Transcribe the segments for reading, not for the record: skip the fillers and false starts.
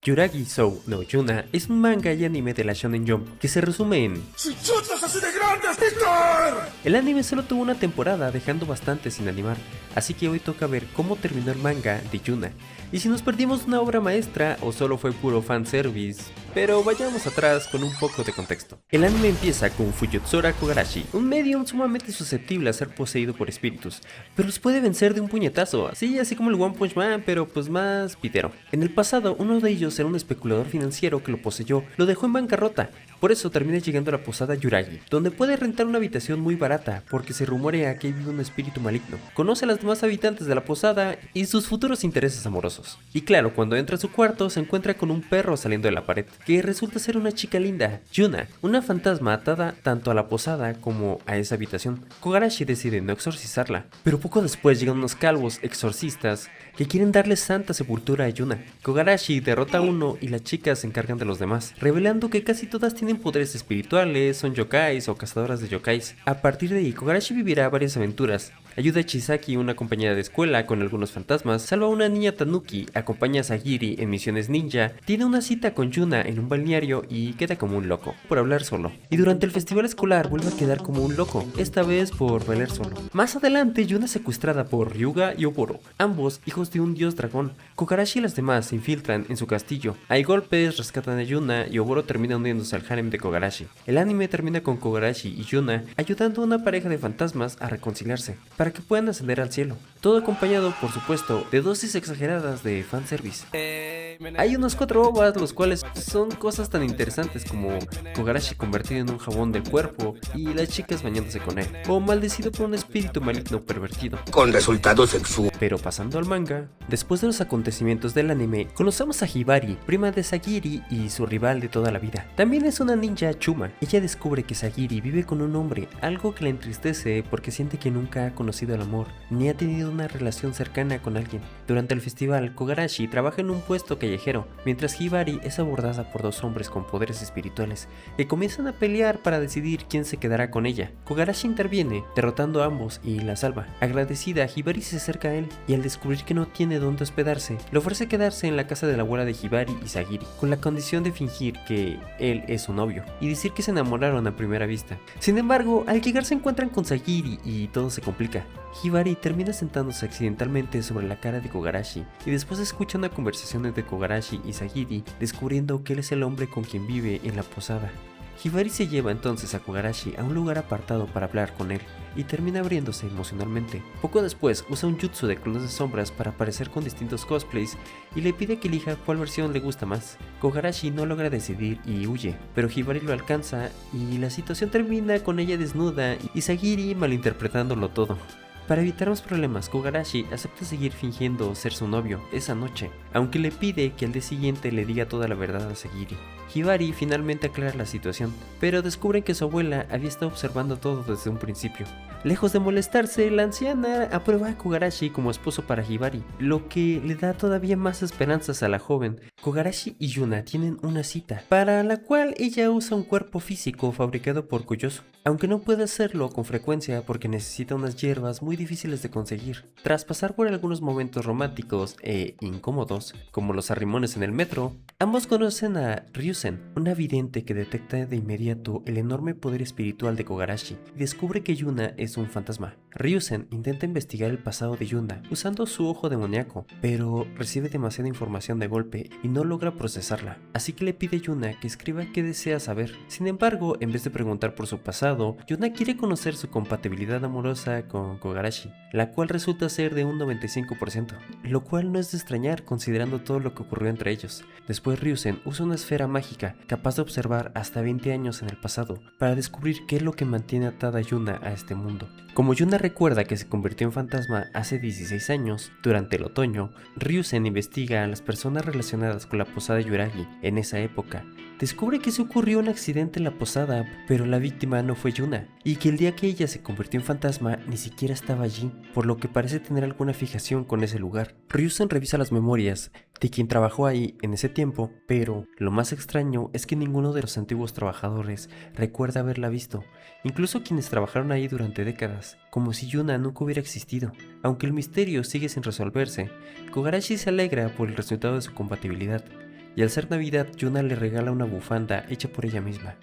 Yuragi Sou no Yuna es un manga y anime de la Shonen Jump que se resume en ¡Chuchotas así de grandes, Víctor! El anime solo tuvo una temporada, dejando bastante sin animar, así que hoy toca ver cómo terminó el manga de Yuna, y si nos perdimos una obra maestra o solo fue puro fanservice, pero vayamos atrás con un poco de contexto. El anime empieza con Fuyotsura Kogarashi, un medium sumamente susceptible a ser poseído por espíritus, pero los puede vencer de un puñetazo, así como el One Punch Man, pero pues más pitero. En el pasado, uno de ellos era un especulador financiero que lo poseyó, lo dejó en bancarrota. Por eso termina llegando a la posada Yuragi, donde puede rentar una habitación muy barata, porque se rumorea que vive un espíritu maligno. Conoce a las demás habitantes de la posada y sus futuros intereses amorosos. Y claro, cuando entra a su cuarto se encuentra con un perro saliendo de la pared, que resulta ser una chica linda, Yuna, una fantasma atada tanto a la posada como a esa habitación. Kogarashi decide no exorcizarla, pero poco después llegan unos calvos exorcistas que quieren darle santa sepultura a Yuna. Kogarashi derrota a uno y las chicas se encargan de los demás, revelando que casi todas tienen poderes espirituales, son yokais o cazadoras de yokais. A partir de ahí, Kogarashi vivirá varias aventuras. Ayuda a Chisaki, una compañera de escuela, con algunos fantasmas, salva a una niña tanuki, acompaña a Sagiri en misiones ninja, tiene una cita con Yuna en un balneario y queda como un loco, por hablar solo. Y durante el festival escolar vuelve a quedar como un loco, esta vez por bailar solo. Más adelante, Yuna es secuestrada por Ryuga y Oboro, ambos hijos de un dios dragón. Kogarashi y las demás se infiltran en su castillo. Hay golpes, rescatan a Yuna y Oboro termina uniéndose al harem de Kogarashi. El anime termina con Kogarashi y Yuna ayudando a una pareja de fantasmas a reconciliarse, para que puedan ascender al cielo. Todo acompañado, por supuesto, de dosis exageradas de fanservice. Hay unos 4 ovas, los cuales son cosas tan interesantes como Kogarashi convertido en un jabón del cuerpo y las chicas bañándose con él, o maldecido por un espíritu maligno pervertido. Con resultados sexuales. Pero pasando al manga, después de los acontecimientos del anime, conocemos a Hibari, prima de Sagiri y su rival de toda la vida. También es una ninja Chuma. Ella descubre que Sagiri vive con un hombre, algo que la entristece porque siente que nunca ha conocido el amor, ni ha tenido una relación cercana con alguien. Durante el festival, Kogarashi trabaja en un puesto callejero, mientras Hibari es abordada por 2 hombres con poderes espirituales, que comienzan a pelear para decidir quién se quedará con ella. Kogarashi interviene, derrotando a ambos y la salva. Agradecida, Hibari se acerca a él, y al descubrir que no tiene dónde hospedarse, le ofrece quedarse en la casa de la abuela de Hibari y Sagiri, con la condición de fingir que él es su novio, y decir que se enamoraron a primera vista. Sin embargo, al llegar se encuentran con Sagiri y todo se complica. Hibari termina sentándose accidentalmente sobre la cara de Kogarashi y después escucha una conversación entre Kogarashi y Sagiri, descubriendo que él es el hombre con quien vive en la posada. Hibari se lleva entonces a Kogarashi a un lugar apartado para hablar con él y termina abriéndose emocionalmente. Poco después usa un jutsu de clones de sombras para aparecer con distintos cosplays y le pide que elija cuál versión le gusta más. Kogarashi no logra decidir y huye, pero Hibari lo alcanza y la situación termina con ella desnuda y Sagiri malinterpretándolo todo. Para evitar más problemas, Kogarashi acepta seguir fingiendo ser su novio esa noche, aunque le pide que al día siguiente le diga toda la verdad a Sagiri. Hibari finalmente aclara la situación, pero descubren que su abuela había estado observando todo desde un principio. Lejos de molestarse, la anciana aprueba a Kogarashi como esposo para Hibari, lo que le da todavía más esperanzas a la joven. Kogarashi y Yuna tienen una cita, para la cual ella usa un cuerpo físico fabricado por Kuyosu, aunque no puede hacerlo con frecuencia porque necesita unas hierbas muy difíciles de conseguir. Tras pasar por algunos momentos románticos e incómodos, como los arrimones en el metro, ambos conocen a Ryusen, una vidente que detecta de inmediato el enorme poder espiritual de Kogarashi y descubre que Yuna es un fantasma. Ryusen intenta investigar el pasado de Yuna usando su ojo demoníaco, pero recibe demasiada información de golpe y no logra procesarla, así que le pide a Yuna que escriba qué desea saber. Sin embargo, en vez de preguntar por su pasado, Yuna quiere conocer su compatibilidad amorosa con Kogarashi, la cual resulta ser de un 95%, lo cual no es de extrañar considerando todo lo que ocurrió entre ellos. Después Ryusen usa una esfera mágica capaz de observar hasta 20 años en el pasado para descubrir qué es lo que mantiene atada a Yuna a este mundo. Como Yuna recuerda que se convirtió en fantasma hace 16 años, durante el otoño, Ryusen investiga a las personas relacionadas con la posada Yuragi en esa época. Descubre que se ocurrió un accidente en la posada, pero la víctima no fue Yuna, y que el día que ella se convirtió en fantasma ni siquiera estaba allí, por lo que parece tener alguna fijación con ese lugar. Ryusen revisa las memorias de quien trabajó ahí en ese tiempo, pero lo más extraño es que ninguno de los antiguos trabajadores recuerda haberla visto, incluso quienes trabajaron ahí durante décadas, como si Yuna nunca hubiera existido. Aunque el misterio sigue sin resolverse, Kogarashi se alegra por el resultado de su compatibilidad. y al ser Navidad, Yuna le regala una bufanda hecha por ella misma.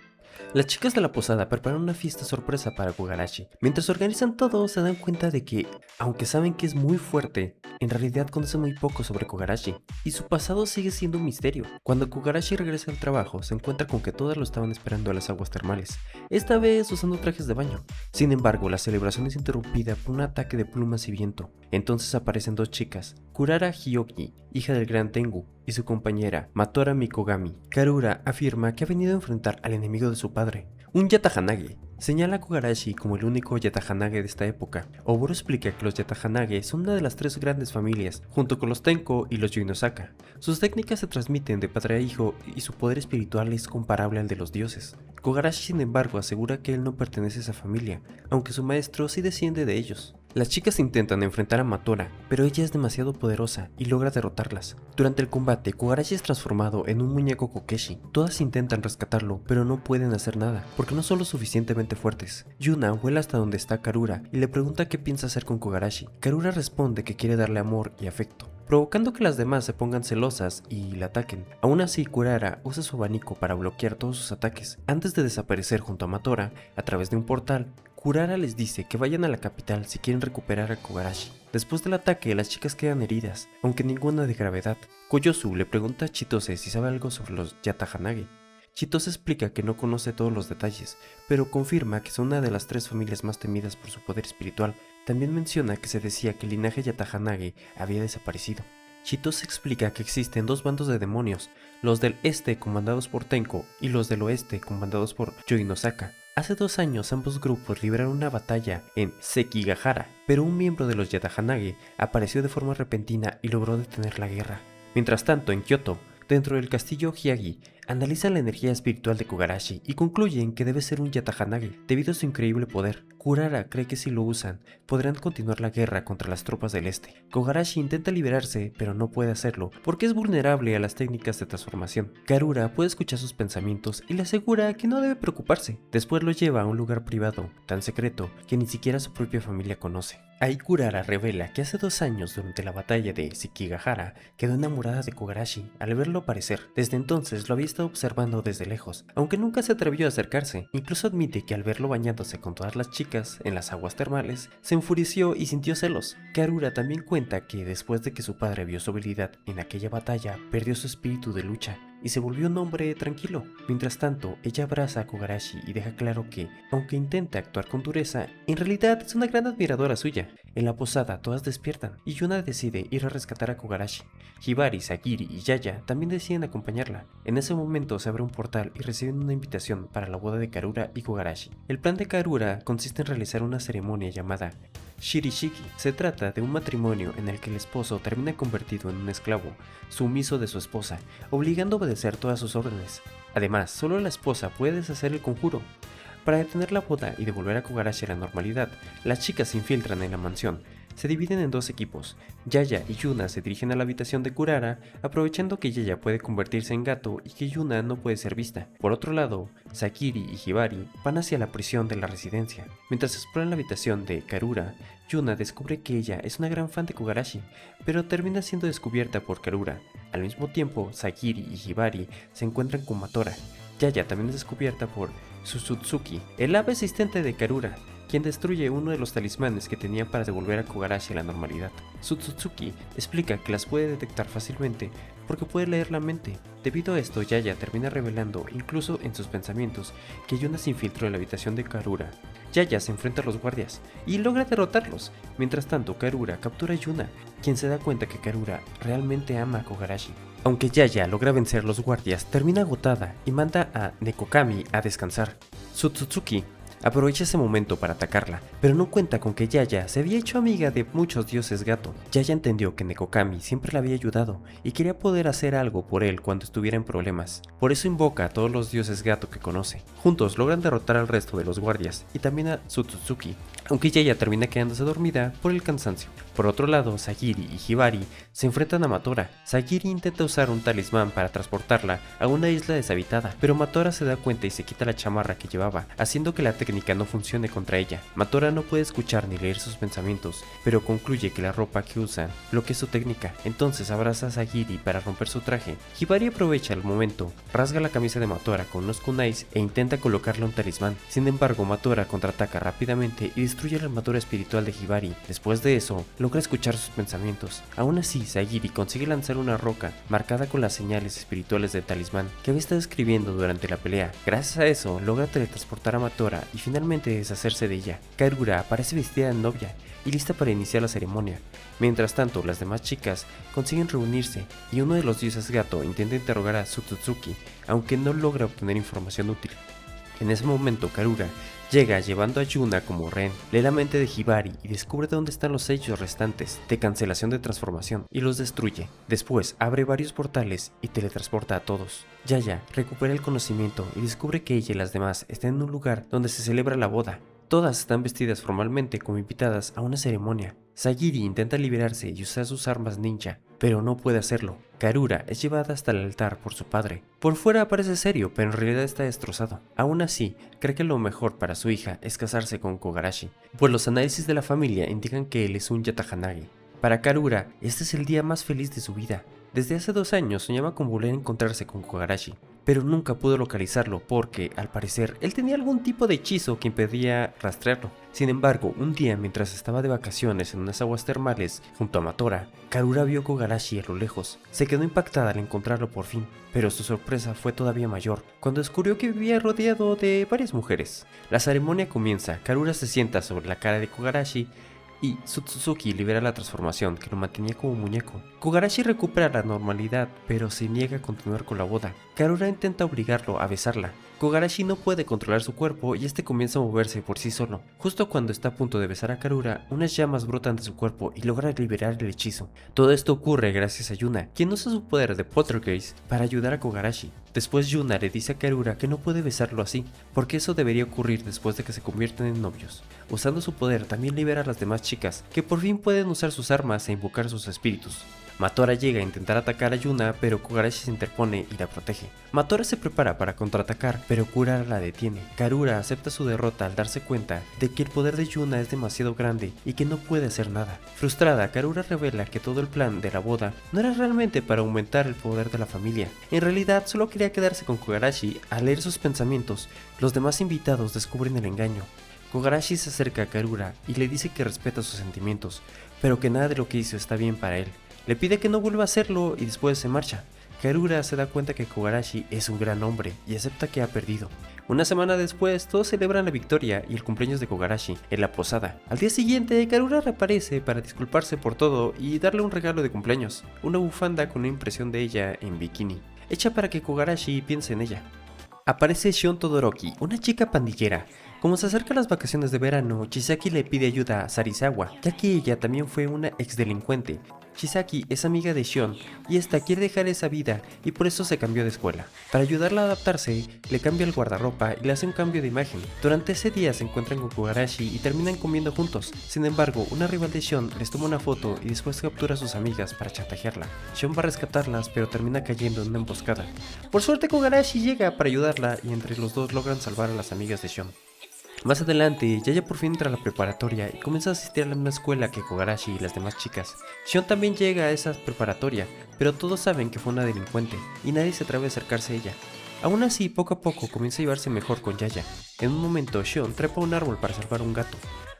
Las chicas de la posada preparan una fiesta sorpresa para Kogarashi. Mientras organizan todo, se dan cuenta de que, aunque saben que es muy fuerte, en realidad conoce muy poco sobre Kogarashi, y su pasado sigue siendo un misterio. Cuando Kogarashi regresa al trabajo, se encuentra con que todas lo estaban esperando a las aguas termales, esta vez usando trajes de baño. Sin embargo, la celebración es interrumpida por un ataque de plumas y viento. Entonces aparecen dos chicas, Kurara Hyoki, hija del gran Tengu, y su compañera, Matora Mikogami. Karura afirma que ha venido a enfrentar al enemigo de su padre, un Yatahanage. Señala a Kogarashi como el único Yatahanage de esta época. Oboro explica que los Yatahanage son una de las tres grandes familias, junto con los Tenko y los Yuinosaka. Sus técnicas se transmiten de padre a hijo y su poder espiritual es comparable al de los dioses. Kogarashi, sin embargo, asegura que él no pertenece a esa familia, aunque su maestro sí desciende de ellos. Las chicas intentan enfrentar a Matora, pero ella es demasiado poderosa y logra derrotarlas. Durante el combate, Kogarashi es transformado en un muñeco Kokeshi. Todas intentan rescatarlo, pero no pueden hacer nada, porque no son lo suficientemente fuertes. Yuna vuela hasta donde está Karura y le pregunta qué piensa hacer con Kogarashi. Karura responde que quiere darle amor y afecto, provocando que las demás se pongan celosas y la ataquen. Aún así, Kurara usa su abanico para bloquear todos sus ataques. Antes de desaparecer junto a Matora, a través de un portal, Kurara les dice que vayan a la capital si quieren recuperar a Kogarashi. Después del ataque, las chicas quedan heridas, aunque ninguna de gravedad. Koyosu le pregunta a Chitose si sabe algo sobre los Yatahanage. Chitose explica que no conoce todos los detalles, pero confirma que son una de las tres familias más temidas por su poder espiritual. También menciona que se decía que el linaje Yatahanage había desaparecido. Chitose explica que existen dos bandos de demonios, los del este comandados por Tenko y los del oeste comandados por Yuinosaka. Hace 2 años ambos grupos libraron una batalla en Sekigahara, pero un miembro de los Yatahanage apareció de forma repentina y logró detener la guerra. Mientras tanto, en Kyoto, dentro del castillo Hyagi, analizan la energía espiritual de Kogarashi y concluyen que debe ser un Yatahanage debido a su increíble poder. Kurara cree que si lo usan, podrán continuar la guerra contra las tropas del este. Kogarashi intenta liberarse, pero no puede hacerlo porque es vulnerable a las técnicas de transformación. Karura puede escuchar sus pensamientos y le asegura que no debe preocuparse. Después lo lleva a un lugar privado, tan secreto que ni siquiera su propia familia conoce. Ahí Kurara revela que hace 2 años, durante la batalla de Sekigahara, quedó enamorada de Kogarashi al verlo aparecer. Desde entonces lo había estado observando desde lejos, aunque nunca se atrevió a acercarse. Incluso admite que al verlo bañándose con todas las chicas en las aguas termales, se enfureció y sintió celos. Karura también cuenta que después de que su padre vio su habilidad en aquella batalla, perdió su espíritu de lucha y se volvió un hombre tranquilo. Mientras tanto, ella abraza a Kogarashi y deja claro que, aunque intenta actuar con dureza, en realidad es una gran admiradora suya. En la posada todas despiertan y Yuna decide ir a rescatar a Kogarashi. Hibari, Sagiri y Yaya también deciden acompañarla. En ese momento se abre un portal y reciben una invitación para la boda de Karura y Kogarashi. El plan de Karura consiste en realizar una ceremonia llamada Shirishiki. Se trata de un matrimonio en el que el esposo termina convertido en un esclavo, sumiso de su esposa, obligando a obedecer todas sus órdenes. Además, solo la esposa puede deshacer el conjuro. Para detener la boda y devolver a Kogarashi a la normalidad, las chicas se infiltran en la mansión. Se dividen en 2 equipos. Yaya y Yuna se dirigen a la habitación de Kurara, aprovechando que Yaya puede convertirse en gato y que Yuna no puede ser vista. Por otro lado, Sakiri y Hibari van hacia la prisión de la residencia. Mientras exploran la habitación de Karura, Yuna descubre que ella es una gran fan de Kogarashi, pero termina siendo descubierta por Karura. Al mismo tiempo, Sakiri y Hibari se encuentran con Matora. Yaya también es descubierta por Susutsuki, el ave asistente de Karura, quien destruye uno de los talismanes que tenía para devolver a Kogarashi a la normalidad. Susutsuki explica que las puede detectar fácilmente porque puede leer la mente. Debido a esto, Yaya termina revelando, incluso en sus pensamientos, que Yuna se infiltró en la habitación de Karura. Yaya se enfrenta a los guardias y logra derrotarlos. Mientras tanto, Karura captura a Yuna, quien se da cuenta que Karura realmente ama a Kogarashi. Aunque Yaya logra vencer a los guardias, termina agotada y manda a Nekokami a descansar. Susutsuki aprovecha ese momento para atacarla, pero no cuenta con que Yaya se había hecho amiga de muchos dioses gato. Yaya entendió que Nekokami siempre la había ayudado y quería poder hacer algo por él cuando estuviera en problemas. Por eso invoca a todos los dioses gato que conoce. Juntos logran derrotar al resto de los guardias y también a Susutsuki, aunque Yaya termina quedándose dormida por el cansancio. Por otro lado, Sagiri y Hibari se enfrentan a Matora. Sagiri intenta usar un talismán para transportarla a una isla deshabitada, pero Matora se da cuenta y se quita la chamarra que llevaba, haciendo que la técnica no funcione contra ella. Matora no puede escuchar ni leer sus pensamientos, pero concluye que la ropa que usan bloquea su técnica. Entonces abraza a Sagiri para romper su traje. Hibari aprovecha el momento, rasga la camisa de Matora con unos kunais e intenta colocarle un talismán. Sin embargo, Matora contraataca rápidamente y destruye la armadura espiritual de Hibari. Después de eso, logra escuchar sus pensamientos. Aún así, Sagiri consigue lanzar una roca marcada con las señales espirituales del talismán que había estado escribiendo durante la pelea. Gracias a eso, logra teletransportar a Matora y finalmente deshacerse de ella. Karura aparece vestida de novia y lista para iniciar la ceremonia. Mientras tanto, las demás chicas consiguen reunirse y uno de los dioses gato intenta interrogar a Tsutsuki, aunque no logra obtener información útil. En ese momento, Karura llega llevando a Yuna como rehén, lee la mente de Hibari y descubre dónde están los sellos restantes de cancelación de transformación y los destruye. Después abre varios portales y teletransporta a todos. Yaya recupera el conocimiento y descubre que ella y las demás están en un lugar donde se celebra la boda. Todas están vestidas formalmente como invitadas a una ceremonia. Sagiri intenta liberarse y usar sus armas ninja, pero no puede hacerlo. Karura es llevada hasta el altar por su padre. Por fuera parece serio, pero en realidad está destrozado. Aún así, cree que lo mejor para su hija es casarse con Kogarashi, pues los análisis de la familia indican que él es un Yatahanage. Para Karura, este es el día más feliz de su vida. Desde hace 2 años soñaba con volver a encontrarse con Kogarashi, pero nunca pudo localizarlo porque, al parecer, él tenía algún tipo de hechizo que impedía rastrearlo. Sin embargo, un día mientras estaba de vacaciones en unas aguas termales junto a Matora, Karura vio a Kogarashi a lo lejos. Se quedó impactada al encontrarlo por fin, pero su sorpresa fue todavía mayor cuando descubrió que vivía rodeado de varias mujeres. La ceremonia comienza, Karura se sienta sobre la cara de Kogarashi y Tsutsuki libera la transformación que lo mantenía como muñeco. Kogarashi recupera la normalidad, pero se niega a continuar con la boda. Karura intenta obligarlo a besarla. Kogarashi no puede controlar su cuerpo y este comienza a moverse por sí solo. Justo cuando está a punto de besar a Karura, unas llamas brotan de su cuerpo y logra liberar el hechizo. Todo esto ocurre gracias a Yuna, quien usa su poder de Poltergeist para ayudar a Kogarashi. Después Yuna le dice a Karura que no puede besarlo así, porque eso debería ocurrir después de que se convierten en novios. Usando su poder también libera a las demás chicas, que por fin pueden usar sus armas e invocar sus espíritus. Matora llega a intentar atacar a Yuna, pero Kogarashi se interpone y la protege. Matora se prepara para contraatacar, pero Kurara la detiene. Karura acepta su derrota al darse cuenta de que el poder de Yuna es demasiado grande y que no puede hacer nada. Frustrada, Karura revela que todo el plan de la boda no era realmente para aumentar el poder de la familia. En realidad, solo quería quedarse con Kogarashi. Al leer sus pensamientos, los demás invitados descubren el engaño. Kogarashi se acerca a Karura y le dice que respeta sus sentimientos, pero que nada de lo que hizo está bien para él. Le pide que no vuelva a hacerlo y después se marcha. Karura se da cuenta que Kogarashi es un gran hombre y acepta que ha perdido. Una semana después, todos celebran la victoria y el cumpleaños de Kogarashi en la posada. Al día siguiente, Karura reaparece para disculparse por todo y darle un regalo de cumpleaños, una bufanda con una impresión de ella en bikini, hecha para que Kogarashi piense en ella. Aparece Shion Todoroki, una chica pandillera. Como se acercan las vacaciones de verano, Chisaki le pide ayuda a Sarizawa, ya que ella también fue una exdelincuente. Chisaki es amiga de Shion y esta quiere dejar esa vida y por eso se cambió de escuela. Para ayudarla a adaptarse, le cambia el guardarropa y le hace un cambio de imagen. Durante ese día se encuentran con Kogarashi y terminan comiendo juntos. Sin embargo, una rival de Shion les toma una foto y después captura a sus amigas para chantajearla. Shion va a rescatarlas, pero termina cayendo en una emboscada. Por suerte, Kogarashi llega para ayudarla y entre los dos logran salvar a las amigas de Shion. Más adelante, Yaya por fin entra a la preparatoria y comienza a asistir a la misma escuela que Kogarashi y las demás chicas. Shion también llega a esa preparatoria, pero todos saben que fue una delincuente y nadie se atreve a acercarse a ella. Aún así, poco a poco comienza a llevarse mejor con Yaya. En un momento, Shion trepa un árbol para salvar a un gato,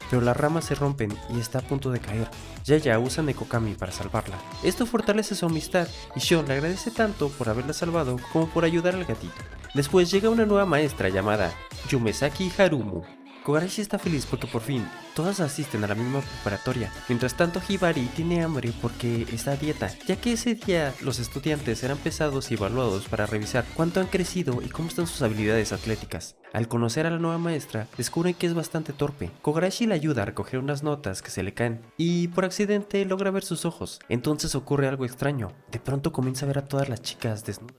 pero las ramas se rompen y está a punto de caer. Yaya usa Nekokami para salvarla. Esto fortalece su amistad y Shion le agradece tanto por haberla salvado como por ayudar al gatito. Después llega una nueva maestra llamada Yumesaki Harumu. Kogarashi está feliz porque por fin todas asisten a la misma preparatoria. Mientras tanto, Hibari tiene hambre porque está a dieta, ya que ese día los estudiantes serán pesados y evaluados para revisar cuánto han crecido y cómo están sus habilidades atléticas. Al conocer a la nueva maestra, descubren que es bastante torpe. Kogarashi le ayuda a recoger unas notas que se le caen y por accidente logra ver sus ojos. Entonces ocurre algo extraño. De pronto comienza a ver a todas las chicas desnudas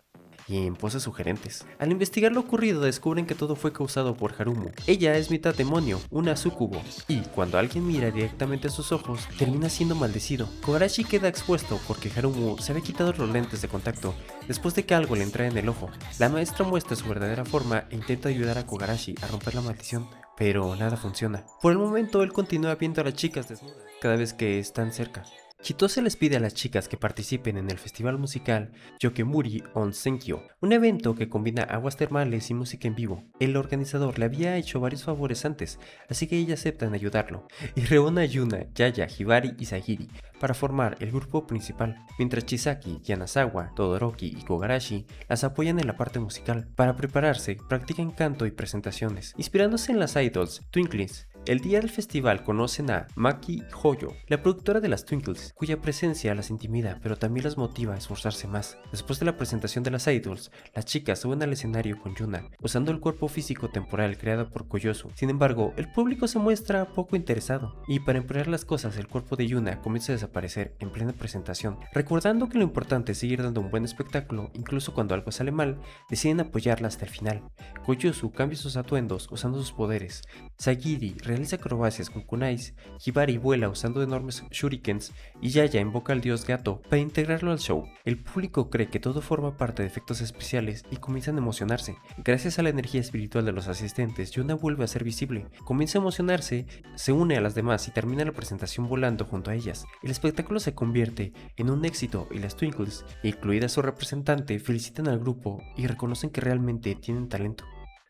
y en poses sugerentes. Al investigar lo ocurrido, descubren que todo fue causado por Harumu. Ella es mitad demonio, una sucubo, y cuando alguien mira directamente a sus ojos, termina siendo maldecido. Kogarashi queda expuesto porque Harumu se había quitado los lentes de contacto después de que algo le entrara en el ojo. La maestra muestra su verdadera forma e intenta ayudar a Kogarashi a romper la maldición, pero nada funciona. Por el momento él continúa viendo a las chicas desnudas cada vez que están cerca. Chitose les pide a las chicas que participen en el festival musical Yokemuri Onsenkyo, un evento que combina aguas termales y música en vivo. El organizador le había hecho varios favores antes, así que ella acepta en ayudarlo, y reúne a Yuna, Yaya, Hibari y Sagiri para formar el grupo principal, mientras Chisaki, Yanazawa, Todoroki y Kogarashi las apoyan en la parte musical. Para prepararse, practican canto y presentaciones, inspirándose en las idols Twinklings. El día del festival conocen a Maki Hoyo, la productora de las Twinkles, cuya presencia las intimida pero también las motiva a esforzarse más. Después de la presentación de las idols, las chicas suben al escenario con Yuna, usando el cuerpo físico temporal creado por Koyosu. Sin embargo, el público se muestra poco interesado, y para empeorar las cosas el cuerpo de Yuna comienza a desaparecer en plena presentación. Recordando que lo importante es seguir dando un buen espectáculo, incluso cuando algo sale mal, deciden apoyarla hasta el final. Koyosu cambia sus atuendos usando sus poderes. Sagiri realiza acrobacias con kunais, Hibari vuela usando enormes shurikens y Yaya invoca al dios gato para integrarlo al show. El público cree que todo forma parte de efectos especiales y comienzan a emocionarse. Gracias a la energía espiritual de los asistentes, Yuna vuelve a ser visible, comienza a emocionarse, se une a las demás y termina la presentación volando junto a ellas. El espectáculo se convierte en un éxito y las Twinkles, incluida su representante, felicitan al grupo y reconocen que realmente tienen talento.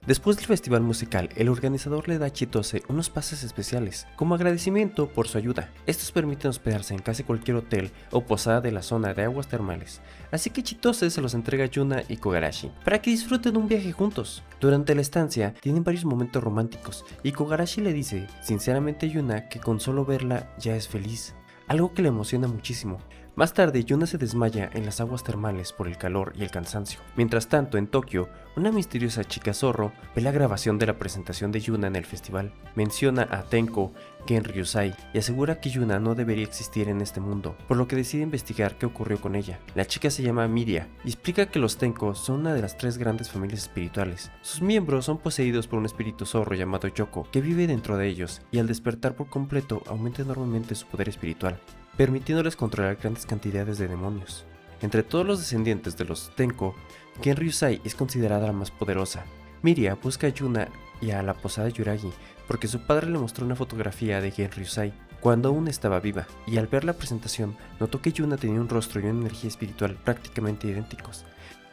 Después del festival musical, el organizador le da a Chitose unos pases especiales, como agradecimiento por su ayuda. Estos permiten hospedarse en casi cualquier hotel o posada de la zona de aguas termales, así que Chitose se los entrega a Yuna y Kogarashi, para que disfruten un viaje juntos. Durante la estancia, tienen varios momentos románticos, y Kogarashi le dice, sinceramente a Yuna, que con solo verla ya es feliz, algo que le emociona muchísimo. Más tarde, Yuna se desmaya en las aguas termales por el calor y el cansancio. Mientras tanto, en Tokio, una misteriosa chica zorro ve la grabación de la presentación de Yuna en el festival. Menciona a Tenko Genryusai y asegura que Yuna no debería existir en este mundo, por lo que decide investigar qué ocurrió con ella. La chica se llama Miria y explica que los Tenko son una de las 3 grandes familias espirituales. Sus miembros son poseídos por un espíritu zorro llamado Yoko, que vive dentro de ellos, y al despertar por completo aumenta enormemente su poder espiritual, permitiéndoles controlar grandes cantidades de demonios. Entre todos los descendientes de los Tenko, Genryusai es considerada la más poderosa. Miria busca a Yuna y a la posada Yuragi porque su padre le mostró una fotografía de Genryusai cuando aún estaba viva, y al ver la presentación notó que Yuna tenía un rostro y una energía espiritual prácticamente idénticos.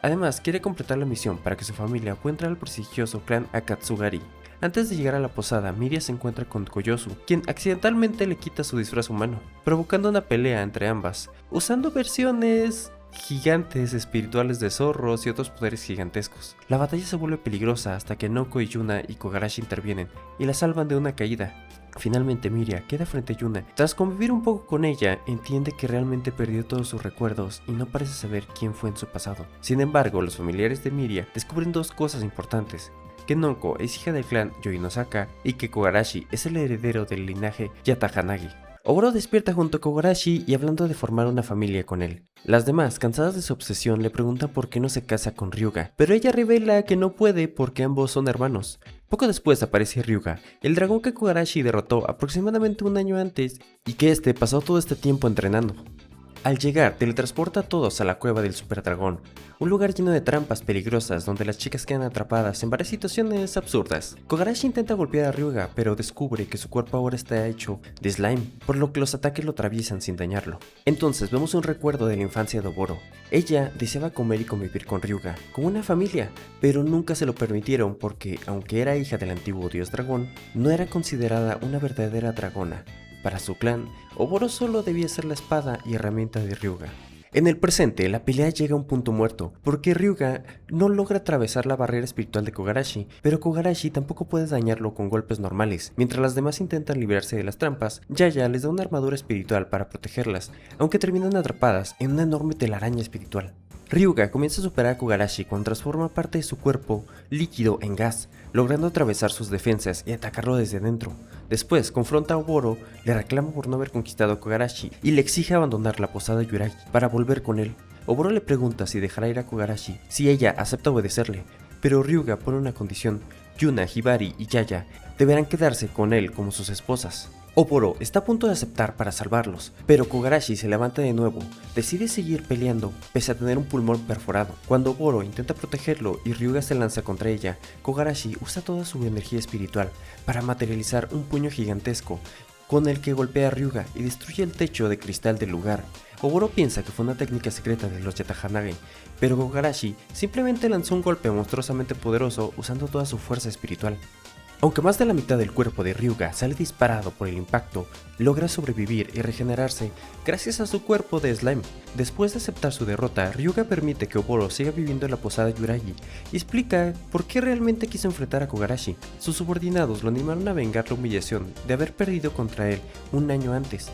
Además, quiere completar la misión para que su familia pueda entrar al prestigioso clan Akatsugari. Antes de llegar a la posada, Miria se encuentra con Koyosu, quien accidentalmente le quita su disfraz humano, provocando una pelea entre ambas, usando versiones gigantes espirituales de zorros y otros poderes gigantescos. La batalla se vuelve peligrosa hasta que Noko y Yuna y Kogarashi intervienen y la salvan de una caída. Finalmente Miria queda frente a Yuna. Tras convivir un poco con ella, entiende que realmente perdió todos sus recuerdos y no parece saber quién fue en su pasado. Sin embargo, los familiares de Miria descubren 2 cosas importantes: que Noko es hija del clan Yoinosaka y que Kogarashi es el heredero del linaje Yatahanagi. Oboro despierta junto a Kogarashi y hablando de formar una familia con él. Las demás, cansadas de su obsesión, le preguntan por qué no se casa con Ryuga, pero ella revela que no puede porque ambos son hermanos. Poco después aparece Ryuga, el dragón que Kogarashi derrotó aproximadamente un año antes y que este pasó todo este tiempo entrenando. Al llegar, teletransporta a todos a la cueva del superdragón, un lugar lleno de trampas peligrosas donde las chicas quedan atrapadas en varias situaciones absurdas. Kogarashi intenta golpear a Ryuga, pero descubre que su cuerpo ahora está hecho de slime, por lo que los ataques lo atraviesan sin dañarlo. Entonces vemos un recuerdo de la infancia de Oboro. Ella deseaba comer y convivir con Ryuga, como una familia, pero nunca se lo permitieron porque, aunque era hija del antiguo dios dragón, no era considerada una verdadera dragona. Para su clan, Oboro solo debía ser la espada y herramienta de Ryuga. En el presente, la pelea llega a un punto muerto, porque Ryuga no logra atravesar la barrera espiritual de Kogarashi, pero Kogarashi tampoco puede dañarlo con golpes normales. Mientras las demás intentan librarse de las trampas, Yaya les da una armadura espiritual para protegerlas, aunque terminan atrapadas en una enorme telaraña espiritual. Ryuga comienza a superar a Kogarashi cuando transforma parte de su cuerpo líquido en gas, logrando atravesar sus defensas y atacarlo desde dentro. Después confronta a Oboro, le reclama por no haber conquistado a Kogarashi y le exige abandonar la posada Yuragi para volver con él. Oboro le pregunta si dejará ir a Kogarashi si ella acepta obedecerle, pero Ryuga pone una condición: Yuna, Hibari y Yaya deberán quedarse con él como sus esposas. Oboro está a punto de aceptar para salvarlos, pero Kogarashi se levanta de nuevo, decide seguir peleando pese a tener un pulmón perforado. Cuando Oboro intenta protegerlo y Ryuga se lanza contra ella, Kogarashi usa toda su energía espiritual para materializar un puño gigantesco con el que golpea a Ryuga y destruye el techo de cristal del lugar. Oboro piensa que fue una técnica secreta de los Yatahanage, pero Kogarashi simplemente lanzó un golpe monstruosamente poderoso usando toda su fuerza espiritual. Aunque más de la mitad del cuerpo de Ryuga sale disparado por el impacto, logra sobrevivir y regenerarse gracias a su cuerpo de slime. Después de aceptar su derrota, Ryuga permite que Oboro siga viviendo en la posada Yuragi y explica por qué realmente quiso enfrentar a Kogarashi. Sus subordinados lo animaron a vengar la humillación de haber perdido contra él un año antes,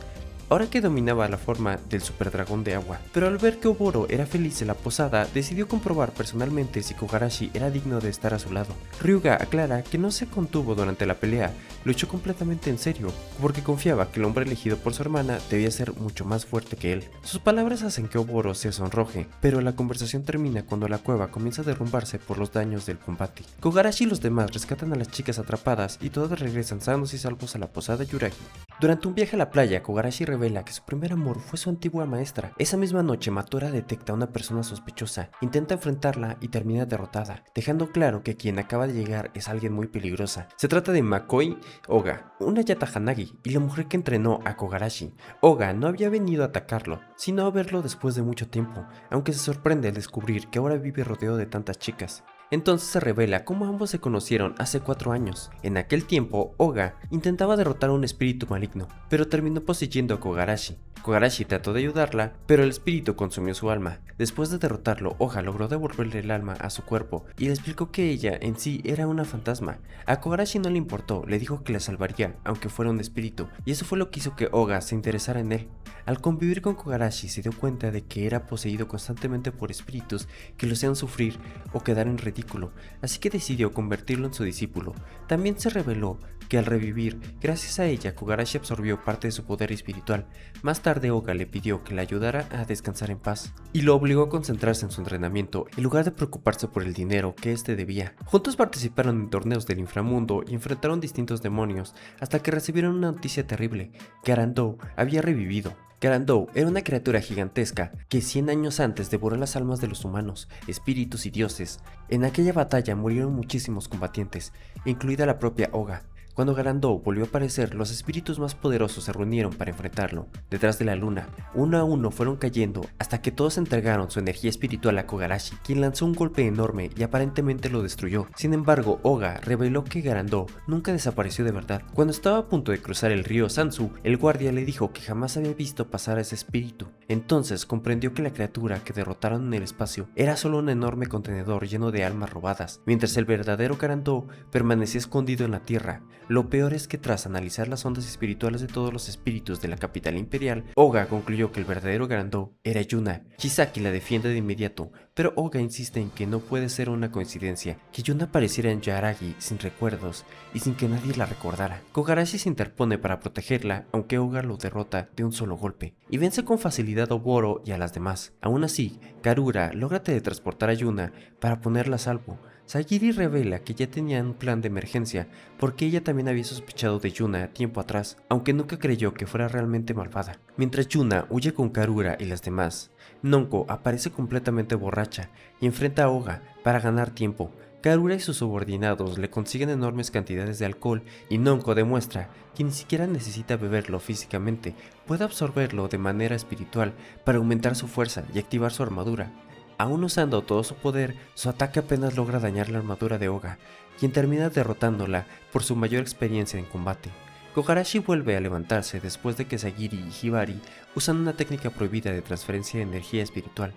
ahora que dominaba la forma del super dragón de agua. Pero al ver que Oboro era feliz en la posada, decidió comprobar personalmente si Kogarashi era digno de estar a su lado. Ryuga aclara que no se contuvo durante la pelea, lo echó completamente en serio, porque confiaba que el hombre elegido por su hermana debía ser mucho más fuerte que él. Sus palabras hacen que Oboro se sonroje, pero la conversación termina cuando la cueva comienza a derrumbarse por los daños del combate. Kogarashi y los demás rescatan a las chicas atrapadas y todas regresan sanos y salvos a la posada Yuragi. Durante un viaje a la playa, Kogarashi revela que su primer amor fue su antigua maestra. Esa misma noche, Matora detecta a una persona sospechosa, intenta enfrentarla y termina derrotada, dejando claro que quien acaba de llegar es alguien muy peligrosa. Se trata de Makoi Oga, una Yatahanage y la mujer que entrenó a Kogarashi. Oga no había venido a atacarlo, sino a verlo después de mucho tiempo, aunque se sorprende al descubrir que ahora vive rodeado de tantas chicas. Entonces se revela cómo ambos se conocieron hace 4 años. En aquel tiempo, Oga intentaba derrotar a un espíritu maligno, pero terminó poseyendo a Kogarashi. Kogarashi trató de ayudarla, pero el espíritu consumió su alma. Después de derrotarlo, Oga logró devolverle el alma a su cuerpo y le explicó que ella en sí era una fantasma. A Kogarashi no le importó, le dijo que la salvaría, aunque fuera un espíritu, y eso fue lo que hizo que Oga se interesara en él. Al convivir con Kogarashi se dio cuenta de que era poseído constantemente por espíritus que lo hacían sufrir o quedar en ridículo, así que decidió convertirlo en su discípulo. También se reveló que al revivir, gracias a ella, Kogarashi absorbió parte de su poder espiritual. Más tarde Oga le pidió que la ayudara a descansar en paz y lo obligó a concentrarse en su entrenamiento en lugar de preocuparse por el dinero que éste debía. Juntos participaron en torneos del inframundo y enfrentaron distintos demonios hasta que recibieron una noticia terrible: Garandou había revivido. Garandou era una criatura gigantesca que 100 años antes devoró las almas de los humanos, espíritus y dioses. En aquella batalla murieron muchísimos combatientes, incluida la propia Oga. Cuando Garandou volvió a aparecer, los espíritus más poderosos se reunieron para enfrentarlo. Detrás de la luna, uno a uno fueron cayendo hasta que todos entregaron su energía espiritual a Kogarashi, quien lanzó un golpe enorme y aparentemente lo destruyó. Sin embargo, Oga reveló que Garandou nunca desapareció de verdad. Cuando estaba a punto de cruzar el río Sansu, el guardia le dijo que jamás había visto pasar a ese espíritu. Entonces comprendió que la criatura que derrotaron en el espacio era solo un enorme contenedor lleno de almas robadas, mientras el verdadero Garandou permanecía escondido en la tierra. Lo peor es que tras analizar las ondas espirituales de todos los espíritus de la capital imperial, Oga concluyó que el verdadero Garandou era Yuna. Chisaki la defiende de inmediato, pero Oga insiste en que no puede ser una coincidencia que Yuna apareciera en Yuragi sin recuerdos y sin que nadie la recordara. Kogarashi se interpone para protegerla, aunque Oga lo derrota de un solo golpe y vence con facilidad a Oboro y a las demás. Aún así, Karura logra teletransportar a Yuna para ponerla a salvo. Sagiri revela que ya tenían un plan de emergencia porque ella también había sospechado de Yuna tiempo atrás, aunque nunca creyó que fuera realmente malvada. Mientras Yuna huye con Karura y las demás, Nonko aparece completamente borracha y enfrenta a Oga para ganar tiempo. Karura y sus subordinados le consiguen enormes cantidades de alcohol y Nonko demuestra que ni siquiera necesita beberlo físicamente, puede absorberlo de manera espiritual para aumentar su fuerza y activar su armadura. Aún usando todo su poder, su ataque apenas logra dañar la armadura de Oga, quien termina derrotándola por su mayor experiencia en combate. Kogarashi vuelve a levantarse después de que Sagiri y Hibari usan una técnica prohibida de transferencia de energía espiritual,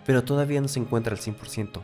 pero todavía no se encuentra al 100%.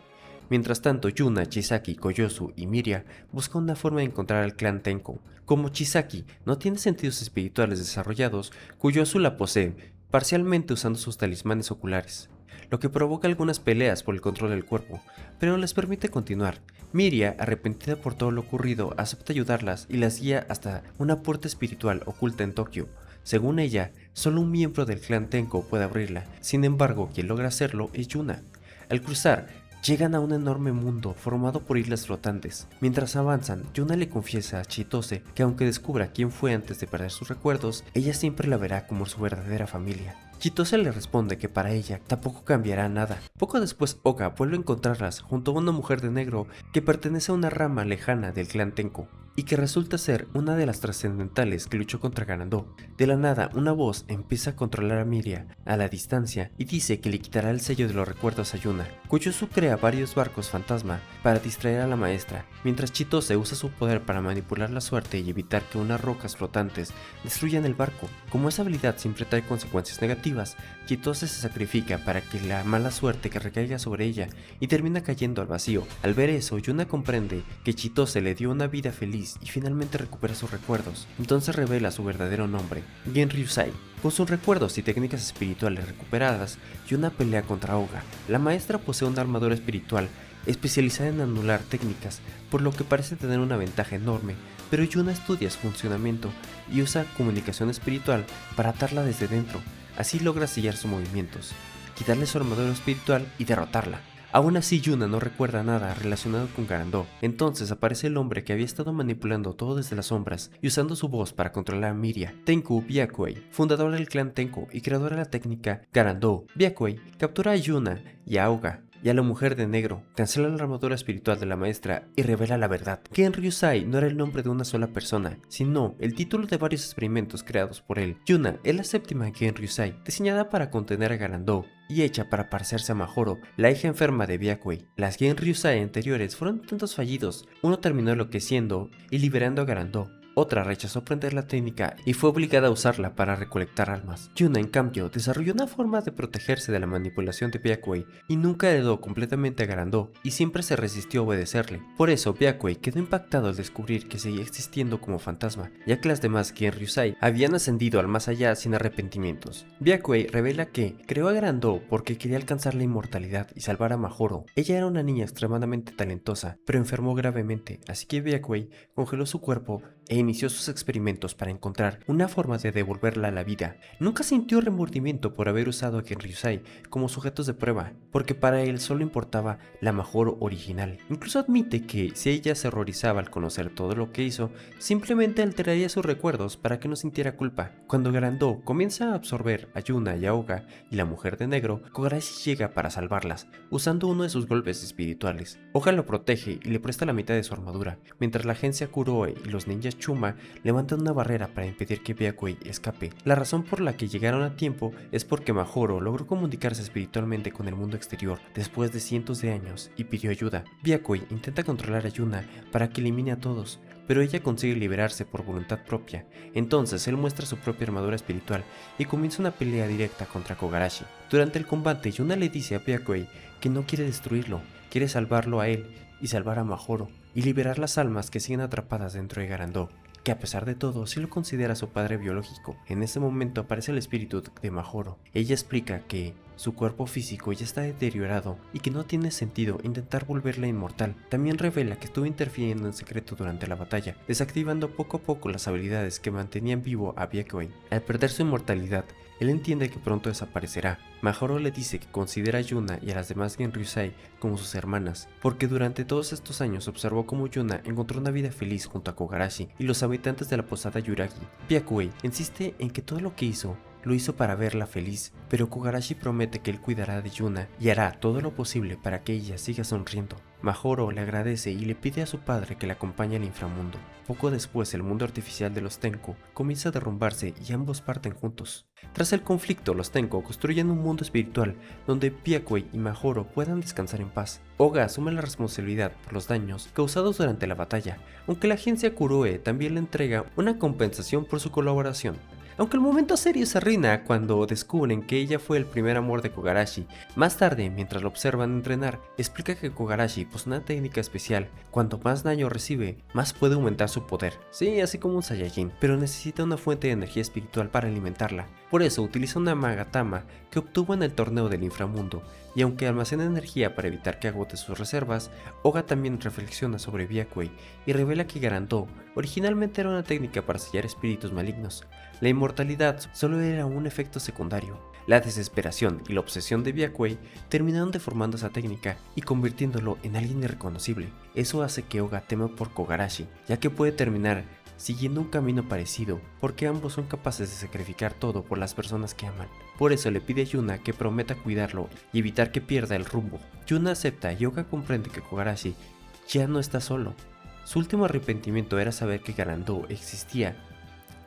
Mientras tanto, Yuna, Chisaki, Koyosu y Miria buscan una forma de encontrar al clan Tenko. Como Chisaki no tiene sentidos espirituales desarrollados, Koyosu la posee, parcialmente usando sus talismanes oculares, lo que provoca algunas peleas por el control del cuerpo, pero les permite continuar. Miria, arrepentida por todo lo ocurrido, acepta ayudarlas y las guía hasta una puerta espiritual oculta en Tokio. Según ella, solo un miembro del clan Tenko puede abrirla, sin embargo, quien logra hacerlo es Yuna. Al cruzar, Llegan a un enorme mundo formado por islas flotantes. Mientras avanzan, Yuna le confiesa a Chitose que aunque descubra quién fue antes de perder sus recuerdos, ella siempre la verá como su verdadera familia. Chitose le responde que para ella tampoco cambiará nada. Poco después, Oga vuelve a encontrarlas junto a una mujer de negro que pertenece a una rama lejana del clan Tenko y que resulta ser una de las trascendentales que luchó contra Garandó. De la nada, una voz empieza a controlar a Miria a la distancia y dice que le quitará el sello de los recuerdos a Yuna. Kuyusu crea varios barcos fantasma para distraer a la maestra, mientras Chitose usa su poder para manipular la suerte y evitar que unas rocas flotantes destruyan el barco. Como esa habilidad siempre trae consecuencias negativas, Chitose se sacrifica para que la mala suerte que recaiga sobre ella y termina cayendo al vacío. Al ver eso, Yuna comprende que Chitose le dio una vida feliz y finalmente recupera sus recuerdos. Entonces revela su verdadero nombre, Genryusai. Con sus recuerdos y técnicas espirituales recuperadas, Yuna pelea contra Oga. La maestra posee una armadura espiritual especializada en anular técnicas, por lo que parece tener una ventaja enorme, pero Yuna estudia su funcionamiento y usa comunicación espiritual para atarla desde dentro. Así logra sellar sus movimientos, quitarle su armadura espiritual y derrotarla. Aún así, Yuna no recuerda nada relacionado con Garandó. Entonces aparece el hombre que había estado manipulando todo desde las sombras y usando su voz para controlar a Miria. Tenku Byakuei, fundador del clan Tenko y creador de la técnica Garandó. Byakuei captura a Yuna y a Oga y a la mujer de negro, cancela la armadura espiritual de la maestra y revela la verdad. Genryusai no era el nombre de una sola persona, sino el título de varios experimentos creados por él. Yuna es la séptima Genryusai, diseñada para contener a Garandó y hecha para parecerse a Mahoro, la hija enferma de Byakuei. Las Genryusai anteriores fueron intentos fallidos, uno terminó enloqueciendo y liberando a Garandó. Otra rechazó aprender la técnica y fue obligada a usarla para recolectar almas. Yuna, en cambio, desarrolló una forma de protegerse de la manipulación de Byakuei y nunca heredó completamente a Garandó y siempre se resistió a obedecerle. Por eso, Byakuei quedó impactado al descubrir que seguía existiendo como fantasma, ya que las demás Genryusai habían ascendido al más allá sin arrepentimientos. Byakuei revela que creó a Garandó porque quería alcanzar la inmortalidad y salvar a Mahoro. Ella era una niña extremadamente talentosa, pero enfermó gravemente, así que Byakuei congeló su cuerpo e inició sus experimentos para encontrar una forma de devolverla a la vida. Nunca sintió remordimiento por haber usado a Genryusai como sujetos de prueba, porque para él solo importaba la Mahoro original. Incluso admite que si ella se horrorizaba al conocer todo lo que hizo, simplemente alteraría sus recuerdos para que no sintiera culpa. Cuando Garandó comienza a absorber a Yuna y a Oga y la mujer de negro, Kogarashi llega para salvarlas, usando uno de sus golpes espirituales. Oga lo protege y le presta la mitad de su armadura, mientras la agencia Kuroe y los ninjas Chuma levantan una barrera para impedir que Byakuei escape. La razón por la que llegaron a tiempo es porque Mahoro logró comunicarse espiritualmente con el mundo exterior después de cientos de años y pidió ayuda. Byakuei intenta controlar a Yuna para que elimine a todos, pero ella consigue liberarse por voluntad propia. Entonces él muestra su propia armadura espiritual y comienza una pelea directa contra Kogarashi. Durante el combate, Yuna le dice a Byakuei que no quiere destruirlo, quiere salvarlo a él y salvar a Mahoro y liberar las almas que siguen atrapadas dentro de Garandó, que a pesar de todo sí lo considera su padre biológico. En ese momento aparece el espíritu de Mahoro. Ella explica que su cuerpo físico ya está deteriorado y que no tiene sentido intentar volverla inmortal. También revela que estuvo interfiriendo en secreto durante la batalla, desactivando poco a poco las habilidades que mantenían vivo a Byakuei. Al perder su inmortalidad, él entiende que pronto desaparecerá. Mahoro le dice que considera a Yuna y a las demás Genryusai como sus hermanas, porque durante todos estos años observó cómo Yuna encontró una vida feliz junto a Kogarashi y los habitantes de la posada Yuragi. Byakuei insiste en que todo lo que hizo lo hizo para verla feliz, pero Kogarashi promete que él cuidará de Yuna y hará todo lo posible para que ella siga sonriendo. Mahoro le agradece y le pide a su padre que la acompañe al inframundo. Poco después, el mundo artificial de los Tenko comienza a derrumbarse y ambos parten juntos. Tras el conflicto, los Tenko construyen un mundo espiritual donde Byakuei y Mahoro puedan descansar en paz. Oga asume la responsabilidad por los daños causados durante la batalla, aunque la agencia Kuroe también le entrega una compensación por su colaboración. Aunque el momento serio se arruina cuando descubren que ella fue el primer amor de Kogarashi. Más tarde, mientras lo observan entrenar, explica que Kogarashi posee una técnica especial. Cuanto más daño recibe, más puede aumentar su poder. Sí, así como un Saiyajin, pero necesita una fuente de energía espiritual para alimentarla. Por eso utiliza una Magatama que obtuvo en el torneo del inframundo, y aunque almacena energía para evitar que agote sus reservas, Oga también reflexiona sobre Byakuei y revela que Garandó originalmente era una técnica para sellar espíritus malignos. La inmortalidad solo era un efecto secundario. La desesperación y la obsesión de Byakuei terminaron deformando esa técnica y convirtiéndolo en alguien irreconocible. Eso hace que Oga tema por Kogarashi, ya que puede terminar siguiendo un camino parecido, porque ambos son capaces de sacrificar todo por las personas que aman. Por eso le pide a Yuna que prometa cuidarlo y evitar que pierda el rumbo. Yuna acepta y Oga comprende que Kogarashi ya no está solo. Su último arrepentimiento era saber que Garandou existía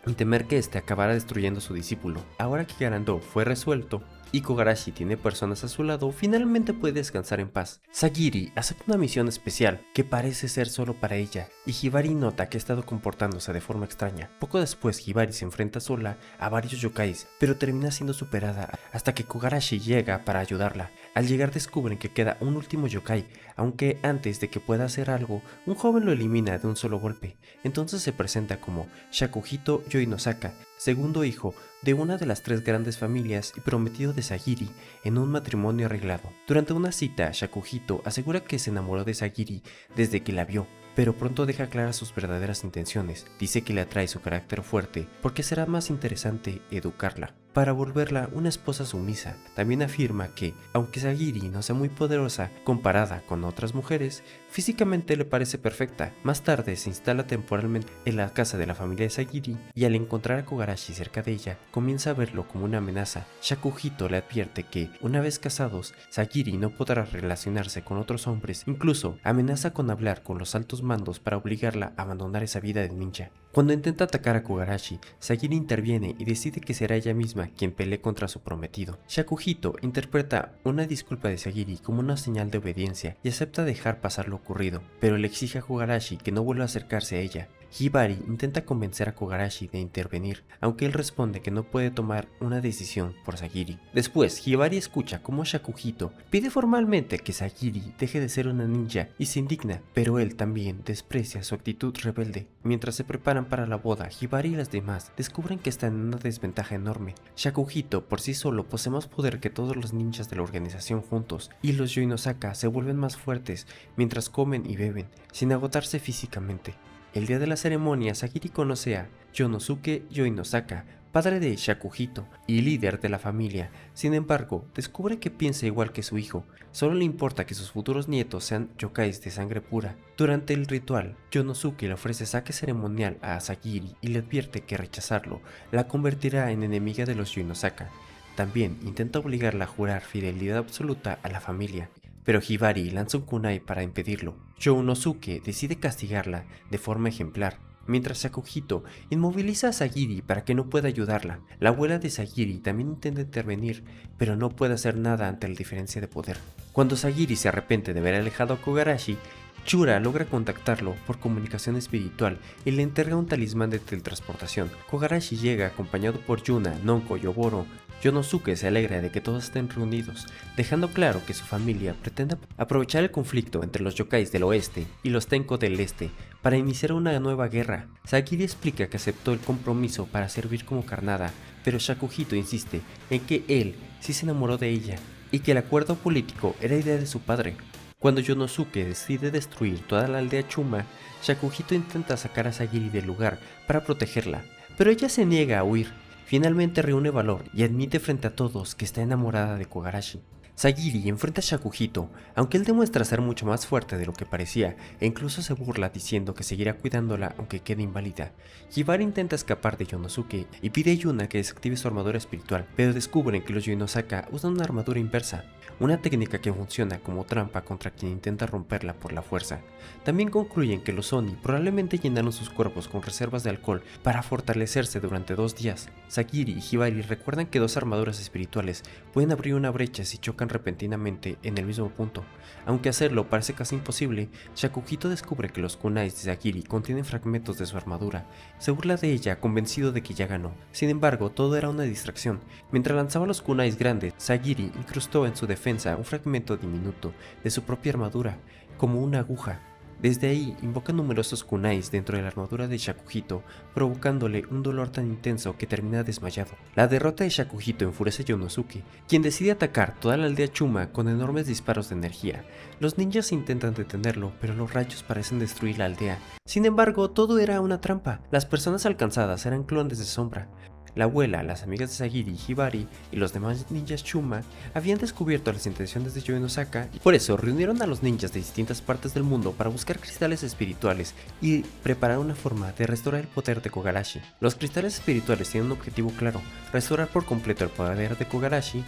y temer que éste acabara destruyendo a su discípulo. Ahora que Garandou fue resuelto y Kogarashi tiene personas a su lado, finalmente puede descansar en paz. Sagiri acepta una misión especial que parece ser solo para ella, y Hibari nota que ha estado comportándose de forma extraña. Poco después Hibari se enfrenta sola a varios yokais, pero termina siendo superada hasta que Kogarashi llega para ayudarla. Al llegar descubren que queda un último yokai, aunque antes de que pueda hacer algo, un joven lo elimina de un solo golpe. Entonces se presenta como Shakuhito Yoinosaka, segundo hijo de una de las 3 grandes familias y prometido de Sagiri en un matrimonio arreglado. Durante una cita, Shakuhito asegura que se enamoró de Sagiri desde que la vio, pero pronto deja claras sus verdaderas intenciones. Dice que le atrae su carácter fuerte porque será más interesante educarla para volverla una esposa sumisa. También afirma que, aunque Sagiri no sea muy poderosa comparada con otras mujeres, físicamente le parece perfecta. Más tarde se instala temporalmente en la casa de la familia de Sagiri y al encontrar a Kogarashi cerca de ella, comienza a verlo como una amenaza. Shakuhito le advierte que, una vez casados, Sagiri no podrá relacionarse con otros hombres, incluso amenaza con hablar con los altos mandos para obligarla a abandonar esa vida de ninja. Cuando intenta atacar a Kogarashi, Sagiri interviene y decide que será ella misma quien pelee contra su prometido. Shakuhito interpreta una disculpa de Sagiri como una señal de obediencia y acepta dejar pasar lo ocurrido, pero le exige a Kogarashi que no vuelva a acercarse a ella. Hibari intenta convencer a Kogarashi de intervenir, aunque él responde que no puede tomar una decisión por Sagiri. Después, Hibari escucha cómo Shakuhito pide formalmente que Sagiri deje de ser una ninja y se indigna, pero él también desprecia su actitud rebelde. Mientras se preparan para la boda, Hibari y las demás descubren que están en una desventaja enorme. Shakuhito por sí solo posee más poder que todos los ninjas de la organización juntos, y los Yoinosaka se vuelven más fuertes mientras comen y beben, sin agotarse físicamente. El día de la ceremonia, Sagiri conoce a Yonosuke Yoinosaka, padre de Shakuhito y líder de la familia. Sin embargo, descubre que piensa igual que su hijo, solo le importa que sus futuros nietos sean yokais de sangre pura. Durante el ritual, Yonosuke le ofrece saque ceremonial a Sagiri y le advierte que rechazarlo la convertirá en enemiga de los Yoinosaka. También intenta obligarla a jurar fidelidad absoluta a la familia, pero Hibari lanza un kunai para impedirlo. Yonosuke decide castigarla de forma ejemplar, mientras Shakuhito inmoviliza a Sagiri para que no pueda ayudarla. La abuela de Sagiri también intenta intervenir, pero no puede hacer nada ante la diferencia de poder. Cuando Sagiri se arrepiente de haber alejado a Kogarashi, Chura logra contactarlo por comunicación espiritual y le entrega un talismán de teletransportación. Kogarashi llega acompañado por Yuna, Nonko y Oboro. Yonosuke se alegra de que todos estén reunidos, dejando claro que su familia pretende aprovechar el conflicto entre los yokais del oeste y los Tenko del este para iniciar una nueva guerra. Sagiri explica que aceptó el compromiso para servir como carnada, pero Shakuhito insiste en que él sí se enamoró de ella y que el acuerdo político era idea de su padre. Cuando Yonosuke decide destruir toda la aldea Chuma, Shakuhito intenta sacar a Sagiri del lugar para protegerla, pero ella se niega a huir. Finalmente reúne valor y admite frente a todos que está enamorada de Kogarashi. Sagiri enfrenta a Shakuhito, aunque él demuestra ser mucho más fuerte de lo que parecía e incluso se burla diciendo que seguirá cuidándola aunque quede inválida. Hibari intenta escapar de Yonosuke y pide a Yuna que desactive su armadura espiritual, pero descubren que los Yoinosaka usan una armadura inversa, una técnica que funciona como trampa contra quien intenta romperla por la fuerza. También concluyen que los Oni probablemente llenaron sus cuerpos con reservas de alcohol para fortalecerse durante 2 días. Sagiri y Hibari recuerdan que 2 armaduras espirituales pueden abrir una brecha si chocan repentinamente en el mismo punto. Aunque hacerlo parece casi imposible, Shakuhito descubre que los kunais de Sagiri contienen fragmentos de su armadura. Se burla de ella, convencido de que ya ganó. Sin embargo, todo era una distracción. Mientras lanzaba los kunais grandes, Sagiri incrustó en su defensa un fragmento diminuto de su propia armadura, como una aguja. Desde ahí invoca numerosos kunais dentro de la armadura de Shakuhito, provocándole un dolor tan intenso que termina desmayado. La derrota de Shakuhito enfurece a Yonosuke, quien decide atacar toda la aldea Chuma con enormes disparos de energía. Los ninjas intentan detenerlo, pero los rayos parecen destruir la aldea. Sin embargo, todo era una trampa. Las personas alcanzadas eran clones de Sombra. La abuela, las amigas de Sagiri, Hibari y los demás ninjas Chuma habían descubierto las intenciones de Yoinosaka y por eso reunieron a los ninjas de distintas partes del mundo para buscar cristales espirituales y preparar una forma de restaurar el poder de Kogarashi. Los cristales espirituales tienen un objetivo claro: restaurar por completo el poder de Kogarashi.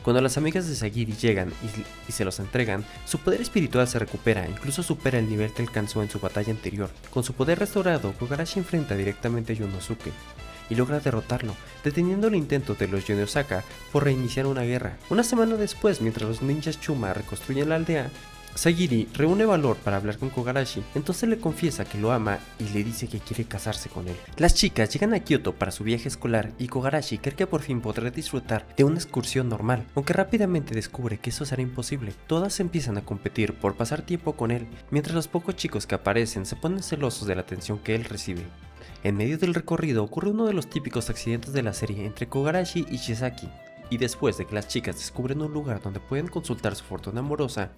Cuando las amigas de Sagiri llegan y se los entregan, su poder espiritual se recupera, incluso supera el nivel que alcanzó en su batalla anterior. Con su poder restaurado, Kogarashi enfrenta directamente a Yonosuke y logra derrotarlo, deteniendo el intento de los Yoinosaka por reiniciar una guerra. Una semana después, mientras los ninjas Chuma reconstruyen la aldea, Sagiri reúne valor para hablar con Kogarashi, entonces le confiesa que lo ama y le dice que quiere casarse con él. Las chicas llegan a Kyoto para su viaje escolar y Kogarashi cree que por fin podrá disfrutar de una excursión normal, aunque rápidamente descubre que eso será imposible. Todas empiezan a competir por pasar tiempo con él, mientras los pocos chicos que aparecen se ponen celosos de la atención que él recibe. En medio del recorrido ocurre uno de los típicos accidentes de la serie entre Kogarashi y Chisaki, y después de que las chicas descubren un lugar donde pueden consultar su fortuna amorosa,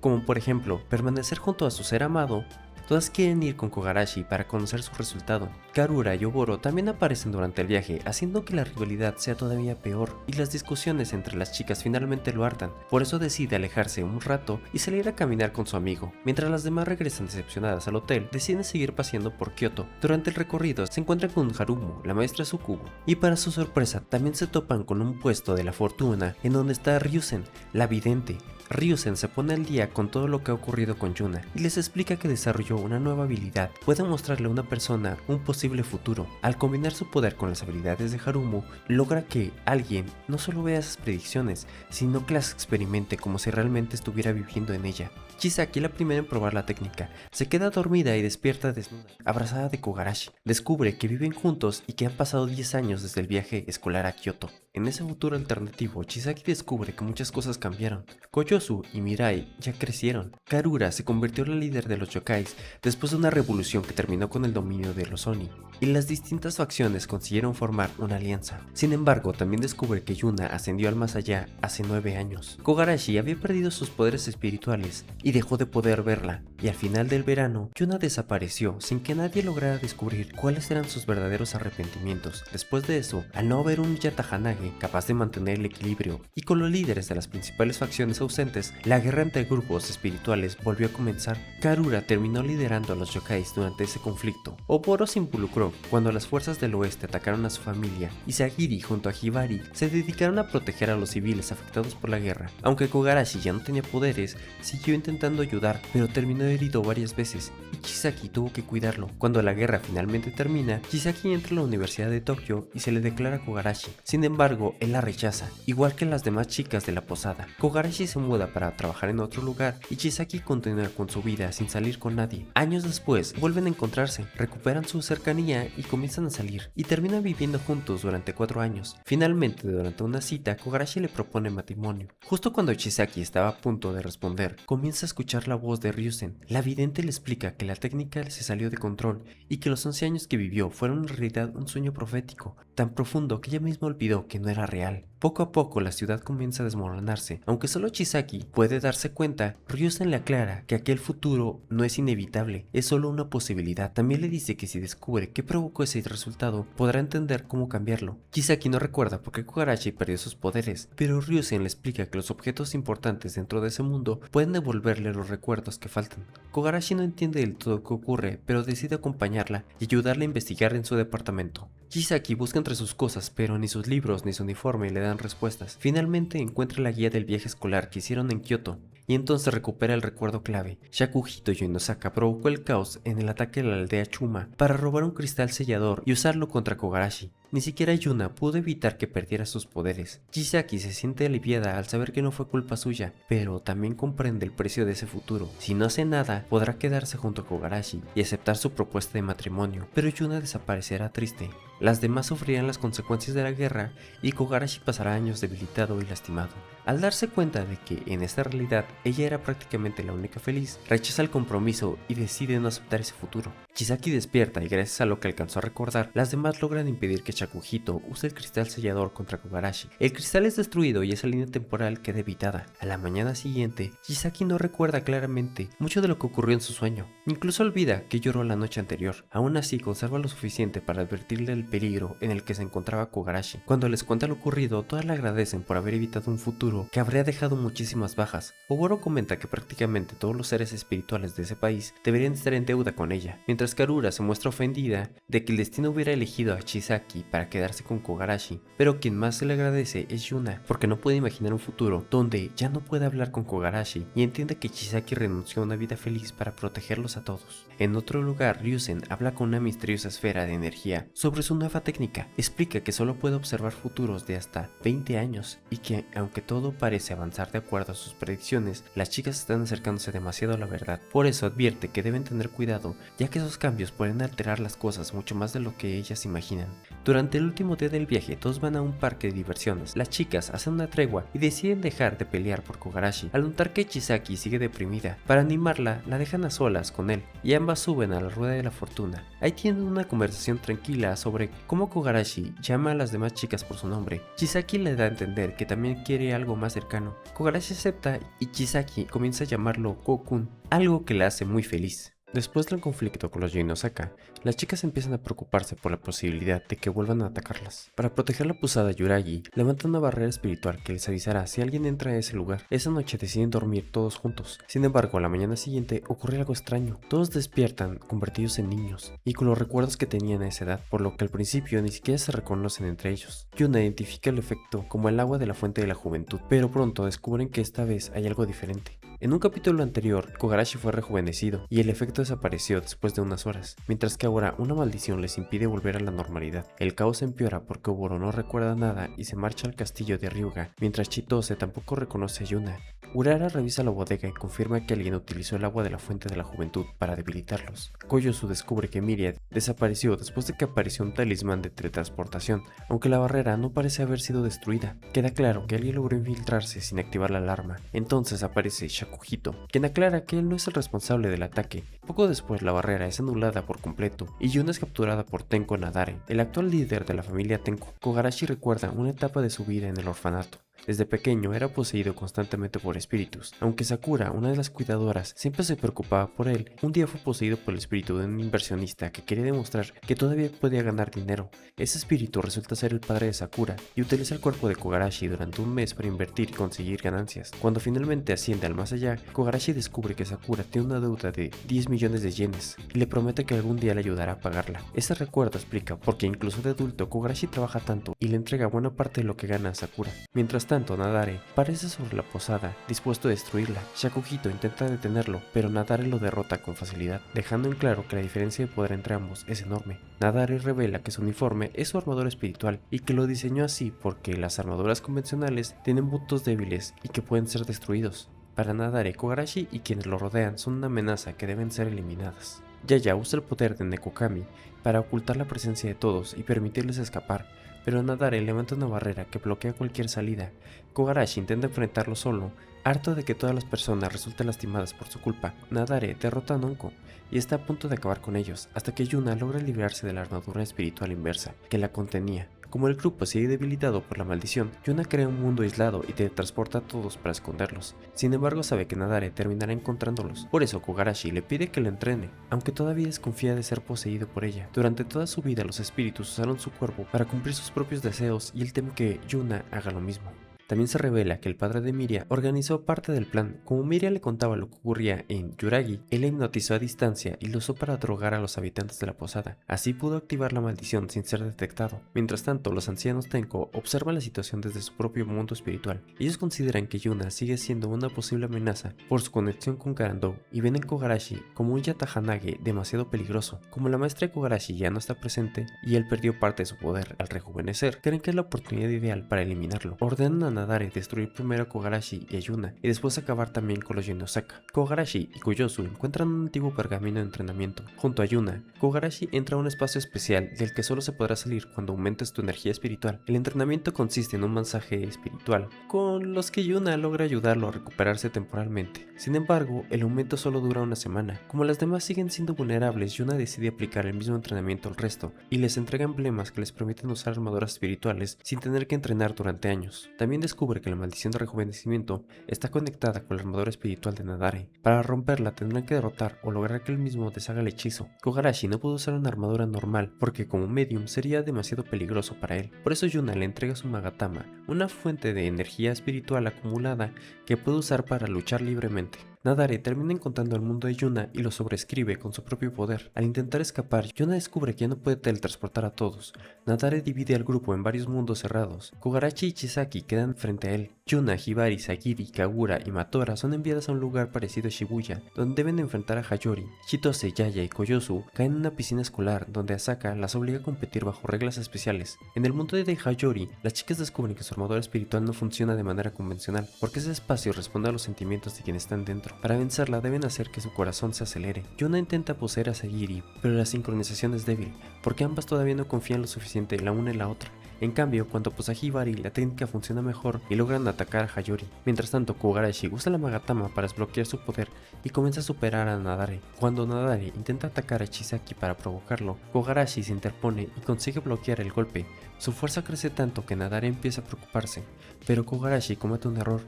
como por ejemplo permanecer junto a su ser amado, todas quieren ir con Kogarashi para conocer su resultado. Karura y Oboro también aparecen durante el viaje, haciendo que la rivalidad sea todavía peor y las discusiones entre las chicas finalmente lo hartan. Por eso decide alejarse un rato y salir a caminar con su amigo. Mientras las demás regresan decepcionadas al hotel, deciden seguir paseando por Kyoto. Durante el recorrido se encuentran con Harumo, la maestra Tsukubo, y para su sorpresa también se topan con un puesto de la fortuna en donde está Ryusen, la vidente. Ryusen se pone al día con todo lo que ha ocurrido con Yuna y les explica que desarrolló una nueva habilidad: puede mostrarle a una persona un posible futuro. Al combinar su poder con las habilidades de Harumo, logra que alguien no solo vea esas predicciones, sino que las experimente como si realmente estuviera viviendo en ella. Chisaki, la primera en probar la técnica, se queda dormida y despierta desnuda, abrazada de Kogarashi. Descubre que viven juntos y que han pasado 10 años desde el viaje escolar a Kyoto. En ese futuro alternativo, Chisaki descubre que muchas cosas cambiaron. Koyosu y Mirai ya crecieron. Karura se convirtió en la líder de los yokais después de una revolución que terminó con el dominio de los Oni, y las distintas facciones consiguieron formar una alianza. Sin embargo, también descubre que Yuna ascendió al más allá hace 9 años. Kogarashi había perdido sus poderes espirituales y dejó de poder verla, y al final del verano, Yuna desapareció sin que nadie lograra descubrir cuáles eran sus verdaderos arrepentimientos. Después de eso, al no haber un Yatahanage capaz de mantener el equilibrio y con los líderes de las principales facciones ausentes, la guerra entre grupos espirituales volvió a comenzar. Karura terminó liderando a los yokais durante ese conflicto. Oboro se involucró cuando las fuerzas del oeste atacaron a su familia, y Sagiri junto a Hibari se dedicaron a proteger a los civiles afectados por la guerra. Aunque Kogarashi ya no tenía poderes, siguió intentando ayudar, pero terminó herido varias veces y Chisaki tuvo que cuidarlo. Cuando la guerra finalmente termina, Chisaki entra a la Universidad de Tokio y se le declara a Kogarashi. Sin embargo, él la rechaza, igual que las demás chicas de la posada. Kogarashi se muda para trabajar en otro lugar y Chisaki continúa con su vida sin salir con nadie. Años después, vuelven a encontrarse, recuperan su cercanía y comienzan a salir, y terminan viviendo juntos durante 4 años. Finalmente, durante una cita, Kogarashi le propone matrimonio. Justo cuando Chisaki estaba a punto de responder, comienza a escuchar la voz de Ryusen. La vidente le explica que la técnica se salió de control y que los 11 años que vivió fueron en realidad un sueño profético, tan profundo que ella misma olvidó que no era real. Poco a poco la ciudad comienza a desmoronarse. Aunque solo Chisaki puede darse cuenta, Ryusen le aclara que aquel futuro no es inevitable, es solo una posibilidad. También le dice que si descubre qué provocó ese resultado, podrá entender cómo cambiarlo. Chisaki no recuerda por qué Kogarashi perdió sus poderes, pero Ryusen le explica que los objetos importantes dentro de ese mundo pueden devolverle los recuerdos que faltan. Kogarashi no entiende del todo qué ocurre, pero decide acompañarla y ayudarla a investigar en su departamento. Chisaki busca entre sus cosas, pero ni sus libros ni su uniforme le dan respuestas. Finalmente encuentra la guía del viaje escolar que hicieron en Kyoto, y entonces recupera el recuerdo clave. Shakuhito Yoinosaka provocó el caos en el ataque de la aldea Chuma para robar un cristal sellador y usarlo contra Kogarashi. Ni siquiera Yuna pudo evitar que perdiera sus poderes. Chisaki se siente aliviada al saber que no fue culpa suya, pero también comprende el precio de ese futuro. Si no hace nada, podrá quedarse junto a Kogarashi y aceptar su propuesta de matrimonio, pero Yuna desaparecerá triste. Las demás sufrirán las consecuencias de la guerra y Kogarashi pasará años debilitado y lastimado. Al darse cuenta de que en esta realidad ella era prácticamente la única feliz, rechaza el compromiso y decide no aceptar ese futuro. Chisaki despierta y gracias a lo que alcanzó a recordar, las demás logran impedir que Shakuhito use el cristal sellador contra Kogarashi. El cristal es destruido y esa línea temporal queda evitada. A la mañana siguiente, Chisaki no recuerda claramente mucho de lo que ocurrió en su sueño. Incluso olvida que lloró la noche anterior. Aún así, conserva lo suficiente para advertirle del peligro en el que se encontraba Kogarashi. Cuando les cuenta lo ocurrido, todas le agradecen por haber evitado un futuro que habría dejado muchísimas bajas. Oboro comenta que prácticamente todos los seres espirituales de ese país deberían estar en deuda con ella, mientras que Arura se muestra ofendida de que el destino hubiera elegido a Chisaki para quedarse con Kogarashi, pero quien más se le agradece es Yuna, porque no puede imaginar un futuro donde ya no puede hablar con Kogarashi y entiende que Chisaki renunció a una vida feliz para protegerlos a todos. En otro lugar, Ryusen habla con una misteriosa esfera de energía sobre su nueva técnica. Explica que solo puede observar futuros de hasta 20 años y que, aunque todo parece avanzar de acuerdo a sus predicciones, las chicas están acercándose demasiado a la verdad. Por eso advierte que deben tener cuidado, ya que esos cambios pueden alterar las cosas mucho más de lo que ellas imaginan. Durante el último día del viaje, todos van a un parque de diversiones. Las chicas hacen una tregua y deciden dejar de pelear por Kogarashi, al notar que Chisaki sigue deprimida. Para animarla, la dejan a solas con él y ambas suben a la rueda de la fortuna. Ahí tienen una conversación tranquila sobre cómo Kogarashi llama a las demás chicas por su nombre. Chisaki le da a entender que también quiere algo más cercano. Kogarashi acepta y Chisaki comienza a llamarlo Kokun, algo que la hace muy feliz. Después del conflicto con los Yoinosaka, las chicas empiezan a preocuparse por la posibilidad de que vuelvan a atacarlas. Para proteger la posada, Yuragi levanta una barrera espiritual que les avisará si alguien entra a ese lugar. Esa noche deciden dormir todos juntos. Sin embargo, a la mañana siguiente ocurre algo extraño. Todos despiertan convertidos en niños y con los recuerdos que tenían a esa edad, por lo que al principio ni siquiera se reconocen entre ellos. Yuna identifica el efecto como el agua de la fuente de la juventud, pero pronto descubren que esta vez hay algo diferente. En un capítulo anterior, Kogarashi fue rejuvenecido y el efecto desapareció después de unas horas, mientras que ahora una maldición les impide volver a la normalidad. El caos empeora porque Oboro no recuerda nada y se marcha al castillo de Ryuga, mientras Chitose tampoco reconoce a Yuna. Urara revisa la bodega y confirma que alguien utilizó el agua de la fuente de la juventud para debilitarlos. Koyosu descubre que Miria desapareció después de que apareció un talismán de teletransportación, aunque la barrera no parece haber sido destruida. Queda claro que alguien logró infiltrarse sin activar la alarma. Entonces aparece Shakuhito, quien aclara que él no es el responsable del ataque. Poco después la barrera es anulada por completo y Yuna es capturada por Tenko Nadare, el actual líder de la familia Tenko. Kogarashi recuerda una etapa de su vida en el orfanato. Desde pequeño era poseído constantemente por espíritus. Aunque Sakura, una de las cuidadoras, siempre se preocupaba por él, un día fue poseído por el espíritu de un inversionista que quería demostrar que todavía podía ganar dinero. Ese espíritu resulta ser el padre de Sakura y utiliza el cuerpo de Kogarashi durante un mes para invertir y conseguir ganancias. Cuando finalmente asciende al más allá, Kogarashi descubre que Sakura tiene una deuda de 10 millones de yenes y le promete que algún día le ayudará a pagarla. Ese recuerdo explica por qué incluso de adulto Kogarashi trabaja tanto y le entrega buena parte de lo que gana a Sakura. Mientras tanto, Nadare aparece sobre la posada, dispuesto a destruirla. Shakuhito intenta detenerlo, pero Nadare lo derrota con facilidad, dejando en claro que la diferencia de poder entre ambos es enorme. Nadare revela que su uniforme es su armadura espiritual y que lo diseñó así porque las armaduras convencionales tienen puntos débiles y que pueden ser destruidos. Para Nadare, Kogarashi y quienes lo rodean son una amenaza que deben ser eliminadas. Yaya usa el poder de Nekokami para ocultar la presencia de todos y permitirles escapar, pero Nadare levanta una barrera que bloquea cualquier salida. Kogarashi intenta enfrentarlo solo, harto de que todas las personas resulten lastimadas por su culpa. Nadare derrota a Nonko y está a punto de acabar con ellos, hasta que Yuna logra librarse de la armadura espiritual inversa que la contenía. Como el grupo sigue debilitado por la maldición, Yuna crea un mundo aislado y teletransporta a todos para esconderlos. Sin embargo, sabe que Nadare terminará encontrándolos. Por eso Kogarashi le pide que lo entrene, aunque todavía desconfía de ser poseído por ella. Durante toda su vida los espíritus usaron su cuerpo para cumplir sus propios deseos y él teme que Yuna haga lo mismo. También se revela que el padre de Miria organizó parte del plan. Como Miria le contaba lo que ocurría en Yuragi, él la hipnotizó a distancia y lo usó para drogar a los habitantes de la posada. Así pudo activar la maldición sin ser detectado. Mientras tanto, los ancianos Tenko observan la situación desde su propio mundo espiritual. Ellos consideran que Yuna sigue siendo una posible amenaza por su conexión con Karandou y ven en Kogarashi como un Yatahanage demasiado peligroso. Como la maestra de Kogarashi ya no está presente y él perdió parte de su poder al rejuvenecer, creen que es la oportunidad ideal para eliminarlo. Ordenan a Nadare destruir primero a Kogarashi y a Yuna, y después acabar también con los Genosaka. Kogarashi y Koyosu encuentran un antiguo pergamino de entrenamiento. Junto a Yuna, Kogarashi entra a un espacio especial del que solo se podrá salir cuando aumentes tu energía espiritual. El entrenamiento consiste en un masaje espiritual, con los que Yuna logra ayudarlo a recuperarse temporalmente. Sin embargo, el aumento solo dura una semana. Como las demás siguen siendo vulnerables, Yuna decide aplicar el mismo entrenamiento al resto, y les entrega emblemas que les permiten usar armaduras espirituales sin tener que entrenar durante años. También descubre que la maldición de rejuvenecimiento está conectada con la armadura espiritual de Nadare. Para romperla tendrán que derrotar o lograr que él mismo deshaga el hechizo. Kogarashi no pudo usar una armadura normal porque como medium sería demasiado peligroso para él. Por eso Yuna le entrega su Magatama, una fuente de energía espiritual acumulada que puede usar para luchar libremente. Nadare termina encontrando el mundo de Yuna y lo sobreescribe con su propio poder. Al intentar escapar, Yuna descubre que ya no puede teletransportar a todos. Nadare divide al grupo en varios mundos cerrados. Kogarashi y Chisaki quedan frente a él. Yuna, Hibari, Sagiri, Kagura y Matora son enviadas a un lugar parecido a Shibuya, donde deben enfrentar a Hayori. Chitose, Yaya y Koyosu caen en una piscina escolar, donde Asaka las obliga a competir bajo reglas especiales. En el mundo de Hayori, las chicas descubren que su armadura espiritual no funciona de manera convencional, porque ese espacio responde a los sentimientos de quienes están dentro. Para vencerla deben hacer que su corazón se acelere. Yuna intenta poseer a Sagiri, pero la sincronización es débil, porque ambas todavía no confían lo suficiente la una en la otra. En cambio, cuando posee a Hibari, la técnica funciona mejor y logran atacar a Hayori. Mientras tanto, Kogarashi usa la Magatama para desbloquear su poder y comienza a superar a Nadare. Cuando Nadare intenta atacar a Chisaki para provocarlo, Kogarashi se interpone y consigue bloquear el golpe. Su fuerza crece tanto que Nadare empieza a preocuparse, pero Kogarashi comete un error.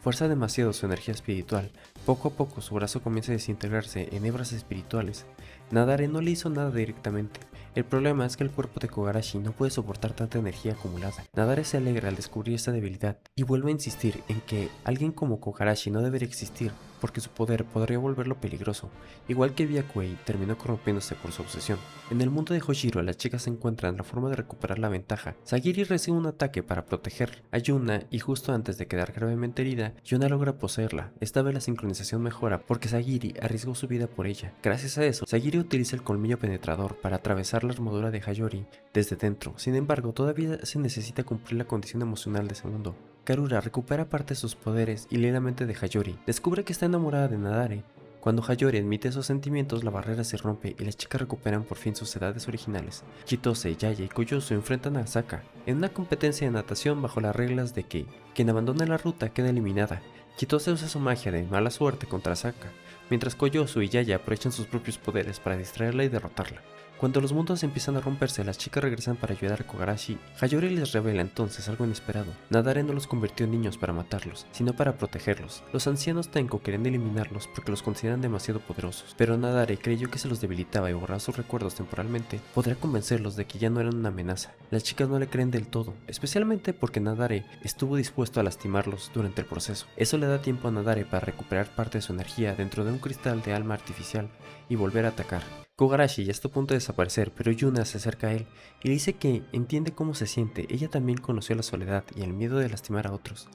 Fuerza demasiado su energía espiritual. Poco a poco su brazo comienza a desintegrarse en hebras espirituales. Nadare no le hizo nada directamente. El problema es que el cuerpo de Kogarashi no puede soportar tanta energía acumulada. Nadare se alegra al descubrir esta debilidad y vuelve a insistir en que alguien como Kogarashi no debería existir, porque su poder podría volverlo peligroso. Igual que Byakuei terminó corrompiéndose por su obsesión. En el mundo de Hojiro, las chicas encuentran la forma de recuperar la ventaja. Sagiri recibe un ataque para proteger a Yuna y justo antes de quedar gravemente herida, Yuna logra poseerla. Esta vez la sincronización mejora porque Sagiri arriesgó su vida por ella. Gracias a eso, Sagiri utiliza el colmillo penetrador para atravesar la armadura de Hayori desde dentro. Sin embargo, todavía se necesita cumplir la condición emocional de ese mundo. Karura recupera parte de sus poderes y lee la mente de Hayori. Descubre que está enamorada de Nadare. Cuando Hayori admite esos sentimientos, la barrera se rompe y las chicas recuperan por fin sus edades originales. Chitose, Yaya y Koyosu enfrentan a Asaka en una competencia de natación bajo las reglas de que quien abandone la ruta queda eliminada. Chitose usa su magia de mala suerte contra Asaka, mientras Koyosu y Yaya aprovechan sus propios poderes para distraerla y derrotarla. Cuando los mundos empiezan a romperse, las chicas regresan para ayudar a Kogarashi. Hayori les revela entonces algo inesperado. Nadare no los convirtió en niños para matarlos, sino para protegerlos. Los ancianos Tenko querían eliminarlos porque los consideran demasiado poderosos, pero Nadare creyó que se los debilitaba y borrar sus recuerdos temporalmente podría convencerlos de que ya no eran una amenaza. Las chicas no le creen del todo, especialmente porque Nadare estuvo dispuesto a lastimarlos durante el proceso. Eso le da tiempo a Nadare para recuperar parte de su energía dentro de un cristal de alma artificial y volver a atacar. Kogarashi ya está a punto de desaparecer, pero Yuna se acerca a él y le dice que entiende cómo se siente. Ella también conoció la soledad y el miedo de lastimar a otros,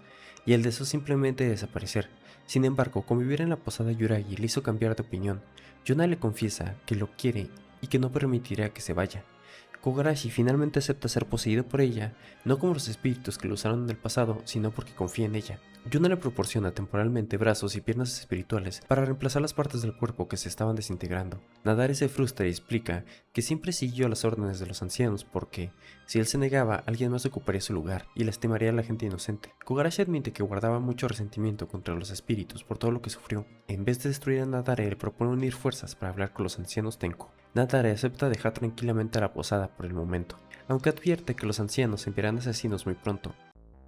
y el deseo simplemente de desaparecer. Sin embargo, convivir en la posada Yuragi le hizo cambiar de opinión. Yuna le confiesa que lo quiere y que no permitirá que se vaya. Kogarashi finalmente acepta ser poseído por ella, no como los espíritus que lo usaron en el pasado, sino porque confía en ella. Yuna le proporciona temporalmente brazos y piernas espirituales para reemplazar las partes del cuerpo que se estaban desintegrando. Nadare se frustra y explica que siempre siguió las órdenes de los ancianos porque, si él se negaba, alguien más ocuparía su lugar y lastimaría a la gente inocente. Kogarashi admite que guardaba mucho resentimiento contra los espíritus por todo lo que sufrió. En vez de destruir a Nadare, le propone unir fuerzas para hablar con los ancianos Tenko. Nadare acepta dejar tranquilamente a la posada por el momento, aunque advierte que los ancianos enviarán asesinos muy pronto.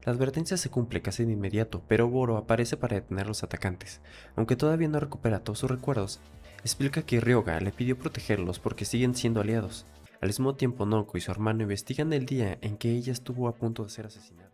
La advertencia se cumple casi de inmediato, pero Boro aparece para detener a los atacantes. Aunque todavía no recupera todos sus recuerdos, explica que Ryoga le pidió protegerlos porque siguen siendo aliados. Al mismo tiempo, Noko y su hermano investigan el día en que ella estuvo a punto de ser asesinada.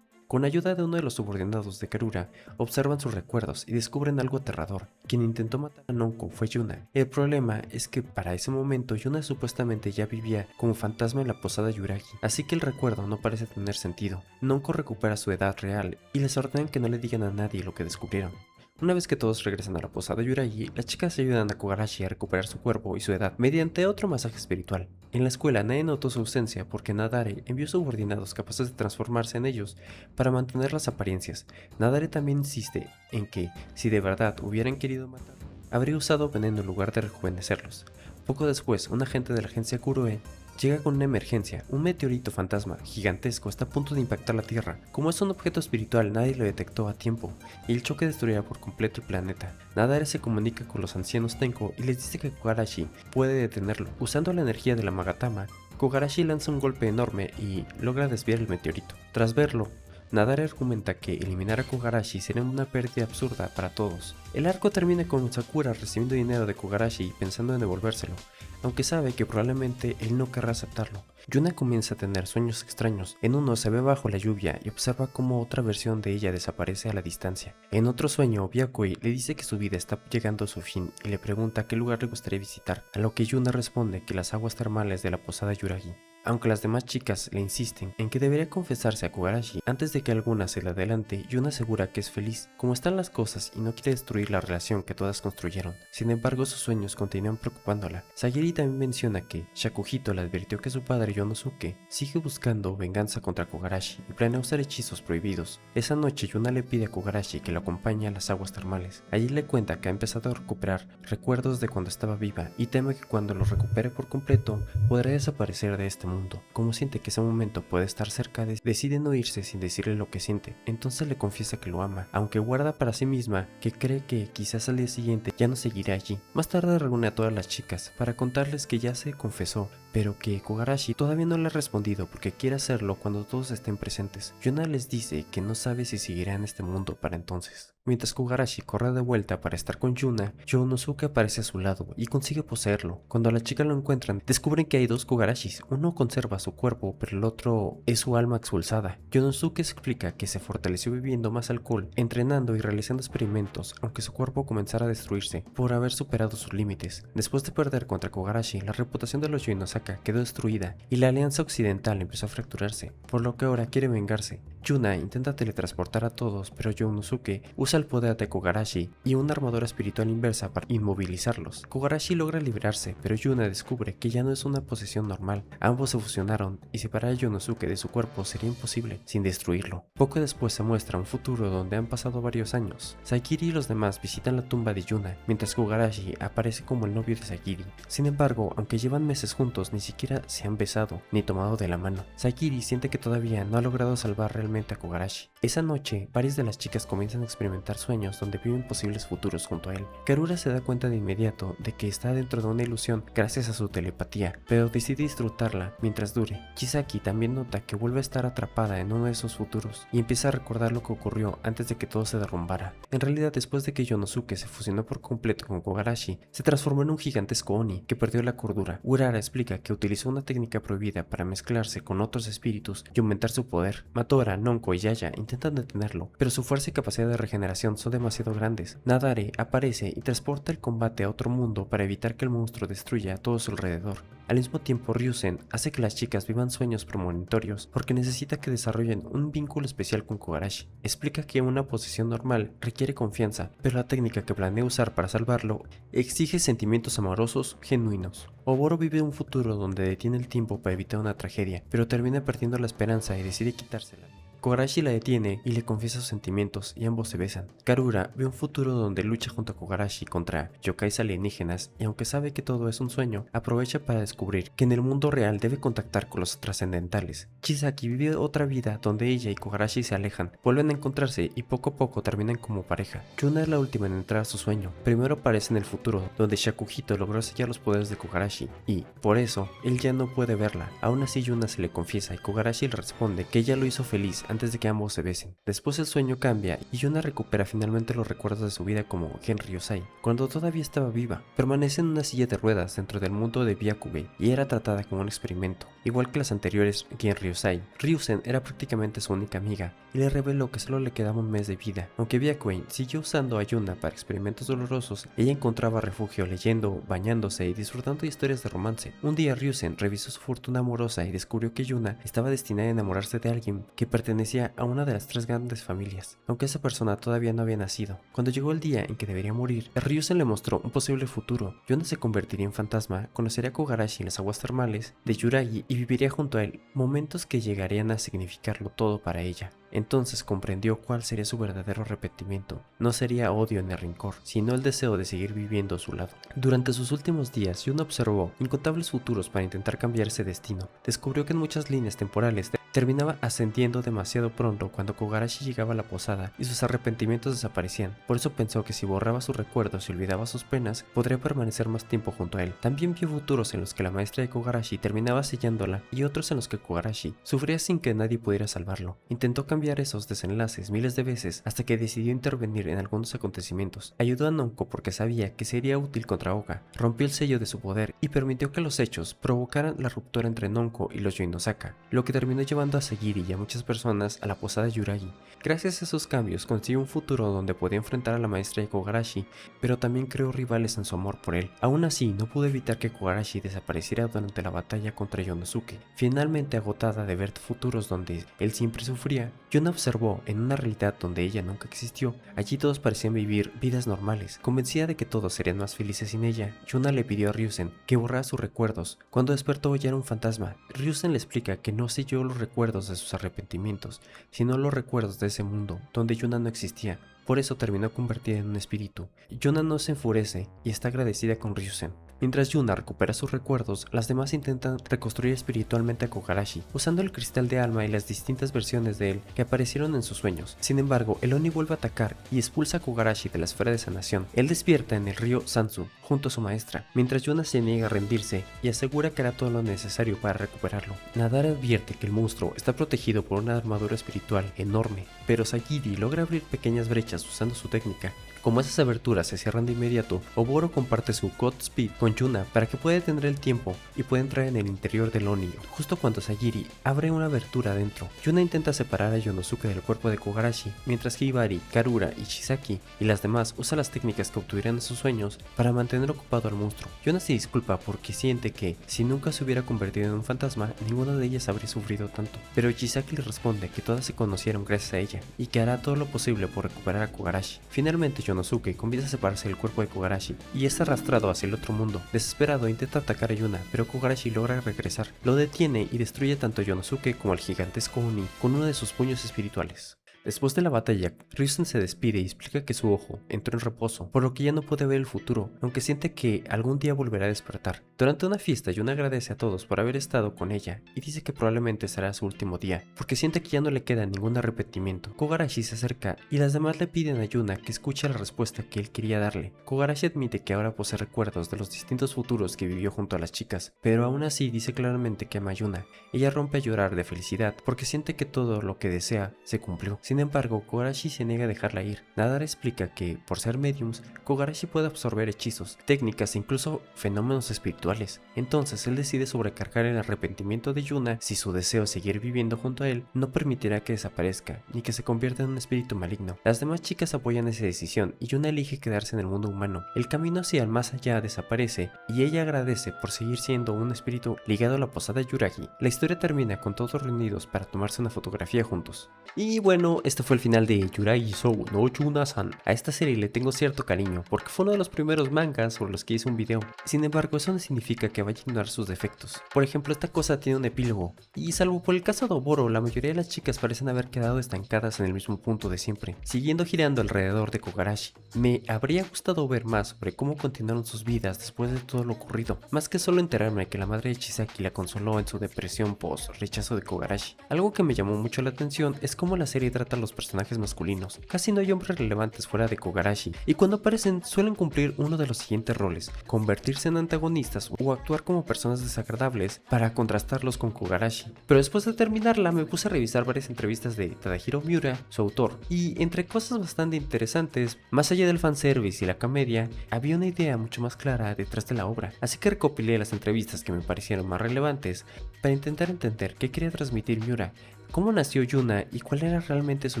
Con ayuda de uno de los subordinados de Karura, observan sus recuerdos y descubren algo aterrador. Quien intentó matar a Nonko fue Yuna. El problema es que para ese momento Yuna supuestamente ya vivía como fantasma en la posada Yuragi, así que el recuerdo no parece tener sentido. Nonko recupera su edad real y les ordenan que no le digan a nadie lo que descubrieron. Una vez que todos regresan a la posada Yuragi, las chicas ayudan a Kogarashi a recuperar su cuerpo y su edad mediante otro masaje espiritual. En la escuela nadie notó su ausencia porque Nadare envió subordinados capaces de transformarse en ellos para mantener las apariencias. Nadare también insiste en que, si de verdad hubieran querido matar, habría usado veneno en lugar de rejuvenecerlos. Poco después, un agente de la agencia Kuroe llega con una emergencia. Un meteorito fantasma gigantesco está a punto de impactar la Tierra. Como es un objeto espiritual, nadie lo detectó a tiempo y el choque destruirá por completo el planeta. Nadare se comunica con los ancianos Tenko y les dice que Kogarashi puede detenerlo. Usando la energía de la Magatama, Kogarashi lanza un golpe enorme y logra desviar el meteorito. Tras verlo, Nadare argumenta que eliminar a Kogarashi sería una pérdida absurda para todos. El arco termina con Sakura recibiendo dinero de Kogarashi y pensando en devolvérselo, aunque sabe que probablemente él no querrá aceptarlo. Yuna comienza a tener sueños extraños. En uno se ve bajo la lluvia y observa cómo otra versión de ella desaparece a la distancia. En otro sueño, Byakui le dice que su vida está llegando a su fin y le pregunta qué lugar le gustaría visitar, a lo que Yuna responde que las aguas termales de la posada Yuragi. Aunque las demás chicas le insisten en que debería confesarse a Kogarashi antes de que alguna se le adelante, Yuna asegura que es feliz como están las cosas y no quiere destruir la relación que todas construyeron. Sin embargo, sus sueños continúan preocupándola. Sagiri también menciona que Shakuhito le advirtió que su padre Yonosuke sigue buscando venganza contra Kogarashi y planea usar hechizos prohibidos. Esa noche Yuna le pide a Kogarashi que lo acompañe a las aguas termales. Allí le cuenta que ha empezado a recuperar recuerdos de cuando estaba viva y teme que cuando los recupere por completo podrá desaparecer de este mundo. Como siente que ese momento puede estar cerca, decide no irse sin decirle lo que siente. Entonces le confiesa que lo ama, aunque guarda para sí misma que cree que quizás al día siguiente ya no seguirá allí. Más tarde reúne a todas las chicas para contarles que ya se confesó, pero que Kogarashi todavía no le ha respondido porque quiere hacerlo cuando todos estén presentes. Yuna les dice que no sabe si seguirá en este mundo para entonces. Mientras Kogarashi corre de vuelta para estar con Yuna, Yonosuke aparece a su lado y consigue poseerlo. Cuando las chicas lo encuentran, descubren que hay dos Kogarashis. Uno conserva su cuerpo, pero el otro es su alma expulsada. Yonosuke explica que se fortaleció bebiendo más alcohol, entrenando y realizando experimentos, aunque su cuerpo comenzara a destruirse por haber superado sus límites. Después de perder contra Kogarashi, la reputación de los Yoinosaka quedó destruida y la alianza occidental empezó a fracturarse, por lo que ahora quiere vengarse. Yuna intenta teletransportar a todos, pero Yonosuke usa el poder de Kogarashi y una armadura espiritual inversa para inmovilizarlos. Kogarashi logra liberarse, pero Yuna descubre que ya no es una posesión normal. Ambos se fusionaron y separar a Yonosuke de su cuerpo sería imposible sin destruirlo. Poco después se muestra un futuro donde han pasado varios años. Sagiri y los demás visitan la tumba de Yuna, mientras Kogarashi aparece como el novio de Sagiri. Sin embargo, aunque llevan meses juntos, ni siquiera se han besado ni tomado de la mano. Sagiri siente que todavía no ha logrado salvar realmente a Kogarashi. Esa noche, varias de las chicas comienzan a experimentar sueños donde viven posibles futuros junto a él. Karura se da cuenta de inmediato de que está dentro de una ilusión gracias a su telepatía, pero decide disfrutarla mientras dure. Chisaki también nota que vuelve a estar atrapada en uno de esos futuros y empieza a recordar lo que ocurrió antes de que todo se derrumbara. En realidad, después de que Yonosuke se fusionó por completo con Kogarashi, se transformó en un gigantesco Oni que perdió la cordura. Urara explica que utilizó una técnica prohibida para mezclarse con otros espíritus y aumentar su poder. Matora, Nonko y Yaya intentan detenerlo, pero su fuerza y capacidad de regeneración son demasiado grandes. Nadare aparece y transporta el combate a otro mundo para evitar que el monstruo destruya a todo su alrededor. Al mismo tiempo, Ryusen hace que las chicas vivan sueños premonitorios porque necesita que desarrollen un vínculo especial con Kogarashi. Explica que una posesión normal requiere confianza, pero la técnica que planea usar para salvarlo exige sentimientos amorosos genuinos. Oboro vive un futuro donde detiene el tiempo para evitar una tragedia, pero termina perdiendo la esperanza y decide quitársela. Kogarashi la detiene y le confiesa sus sentimientos y ambos se besan. Karura ve un futuro donde lucha junto a Kogarashi contra yokais alienígenas y aunque sabe que todo es un sueño, aprovecha para descubrir que en el mundo real debe contactar con los trascendentales. Chisaki vive otra vida donde ella y Kogarashi se alejan, vuelven a encontrarse y poco a poco terminan como pareja. Yuna es la última en entrar a su sueño. Primero aparece en el futuro donde Shakuhito logró sellar los poderes de Kogarashi y, por eso, él ya no puede verla. Aún así Yuna se le confiesa y Kogarashi le responde que ella lo hizo feliz antes de que ambos se besen. Después el sueño cambia y Yuna recupera finalmente los recuerdos de su vida como Gen Ryusai. Cuando todavía estaba viva, permanece en una silla de ruedas dentro del mundo de Byakugei y era tratada como un experimento. Igual que las anteriores Gen Ryusai, Ryusen era prácticamente su única amiga y le reveló que solo le quedaba un mes de vida. Aunque Byakugei siguió usando a Yuna para experimentos dolorosos, ella encontraba refugio leyendo, bañándose y disfrutando de historias de romance. Un día Ryusen revisó su fortuna amorosa y descubrió que Yuna estaba destinada a enamorarse de alguien que pertenecía pertenecía a una de las 3 grandes familias, aunque esa persona todavía no había nacido. Cuando llegó el día en que debería morir, Ryusen le mostró un posible futuro. Yuna se convertiría en fantasma, conocería a Kogarashi en las aguas termales de Yuragi y viviría junto a él, momentos que llegarían a significarlo todo para ella. Entonces comprendió cuál sería su verdadero arrepentimiento. No sería odio ni rencor, sino el deseo de seguir viviendo a su lado. Durante sus últimos días, Yuna observó incontables futuros para intentar cambiar ese destino. Descubrió que en muchas líneas temporales terminaba ascendiendo demasiado pronto cuando Kogarashi llegaba a la posada y sus arrepentimientos desaparecían. Por eso pensó que si borraba sus recuerdos y olvidaba sus penas, podría permanecer más tiempo junto a él. También vio futuros en los que la maestra de Kogarashi terminaba sellándola y otros en los que Kogarashi sufría sin que nadie pudiera salvarlo. Intentó cambiar esos desenlaces miles de veces hasta que decidió intervenir en algunos acontecimientos. Ayudó a Nonko porque sabía que sería útil contra Oga, rompió el sello de su poder y permitió que los hechos provocaran la ruptura entre Nonko y los Yoinosaka, lo que terminó llevando a Sagiri y a muchas personas a la posada Yuragi. Gracias a esos cambios consiguió un futuro donde podía enfrentar a la maestra de Kogarashi, pero también creó rivales en su amor por él. Aún así, no pudo evitar que Kogarashi desapareciera durante la batalla contra Yonosuke. Finalmente, agotada de ver futuros donde él siempre sufría, Yuna observó en una realidad donde ella nunca existió. Allí todos parecían vivir vidas normales. Convencida de que todos serían más felices sin ella, Yuna le pidió a Ryusen que borrara sus recuerdos. Cuando despertó ya era un fantasma. Ryusen le explica que no selló los recuerdos de sus arrepentimientos, sino los recuerdos de ese mundo donde Yuna no existía. Por eso terminó convertida en un espíritu. Yuna no se enfurece y está agradecida con Ryusen. Mientras Yuna recupera sus recuerdos, las demás intentan reconstruir espiritualmente a Kogarashi, usando el cristal de alma y las distintas versiones de él que aparecieron en sus sueños. Sin embargo, el Oni vuelve a atacar y expulsa a Kogarashi de la esfera de sanación. Él despierta en el río Sansu, junto a su maestra, mientras Yuna se niega a rendirse y asegura que hará todo lo necesario para recuperarlo. Nadara advierte que el monstruo está protegido por una armadura espiritual enorme, pero Sagiri logra abrir pequeñas brechas usando su técnica. Como esas aberturas se cierran de inmediato, Oboro comparte su Godspeed con Yuna para que pueda detener el tiempo y pueda entrar en el interior del Oni. Justo cuando Sagiri abre una abertura adentro, Yuna intenta separar a Yonosuke del cuerpo de Kogarashi, mientras que Hibari, Karura y Chisaki y las demás usan las técnicas que obtuvieron en sus sueños para mantener ocupado al monstruo. Yuna se disculpa porque siente que, si nunca se hubiera convertido en un fantasma, ninguna de ellas habría sufrido tanto, pero Chisaki le responde que todas se conocieron gracias a ella y que hará todo lo posible por recuperar a Kogarashi. Finalmente, Yonosuke comienza a separarse del cuerpo de Kogarashi y es arrastrado hacia el otro mundo. Desesperado intenta atacar a Yuna, pero Kogarashi logra regresar. Lo detiene y destruye tanto a Yonosuke como al gigantesco Oni con uno de sus puños espirituales. Después de la batalla, Ryusen se despide y explica que su ojo entró en reposo, por lo que ya no puede ver el futuro, aunque siente que algún día volverá a despertar. Durante una fiesta, Yuna agradece a todos por haber estado con ella y dice que probablemente será su último día, porque siente que ya no le queda ningún arrepentimiento. Kogarashi se acerca y las demás le piden a Yuna que escuche la respuesta que él quería darle. Kogarashi admite que ahora posee recuerdos de los distintos futuros que vivió junto a las chicas, pero aún así dice claramente que ama a Yuna. Ella rompe a llorar de felicidad porque siente que todo lo que desea se cumplió. Sin embargo, Kogarashi se niega a dejarla ir. Nadara explica que, por ser mediums, Kogarashi puede absorber hechizos, técnicas e incluso fenómenos espirituales. Entonces él decide sobrecargar el arrepentimiento de Yuna si su deseo de seguir viviendo junto a él no permitirá que desaparezca, ni que se convierta en un espíritu maligno. Las demás chicas apoyan esa decisión y Yuna elige quedarse en el mundo humano. El camino hacia el más allá desaparece y ella agradece por seguir siendo un espíritu ligado a la posada Yuragi. La historia termina con todos reunidos para tomarse una fotografía juntos. Y bueno, este fue el final de Yuragi Sou no Yuna-san. A esta serie le tengo cierto cariño porque fue uno de los primeros mangas sobre los que hice un video. Sin embargo, eso no significa que vaya a ignorar sus defectos. Por ejemplo, esta cosa tiene un epílogo, y salvo por el caso de Oboro, la mayoría de las chicas parecen haber quedado estancadas en el mismo punto de siempre, siguiendo girando alrededor de Kogarashi. Me habría gustado ver más sobre cómo continuaron sus vidas después de todo lo ocurrido, más que solo enterarme que la madre de Chisaki la consoló en su depresión post rechazo de Kogarashi. Algo que me llamó mucho la atención es cómo la serie trata a los personajes masculinos. Casi no hay hombres relevantes fuera de Kogarashi, y cuando aparecen suelen cumplir uno de los siguientes roles: convertirse en antagonistas o actuar como personas desagradables para contrastarlos con Kogarashi. Pero después de terminarla me puse a revisar varias entrevistas de Tadahiro Miura, su autor, y entre cosas bastante interesantes, más allá del fanservice y la comedia, había una idea mucho más clara detrás de la obra, así que recopilé las entrevistas que me parecieron más relevantes para intentar entender qué quería transmitir Miura, cómo nació Yuna y cuál era realmente su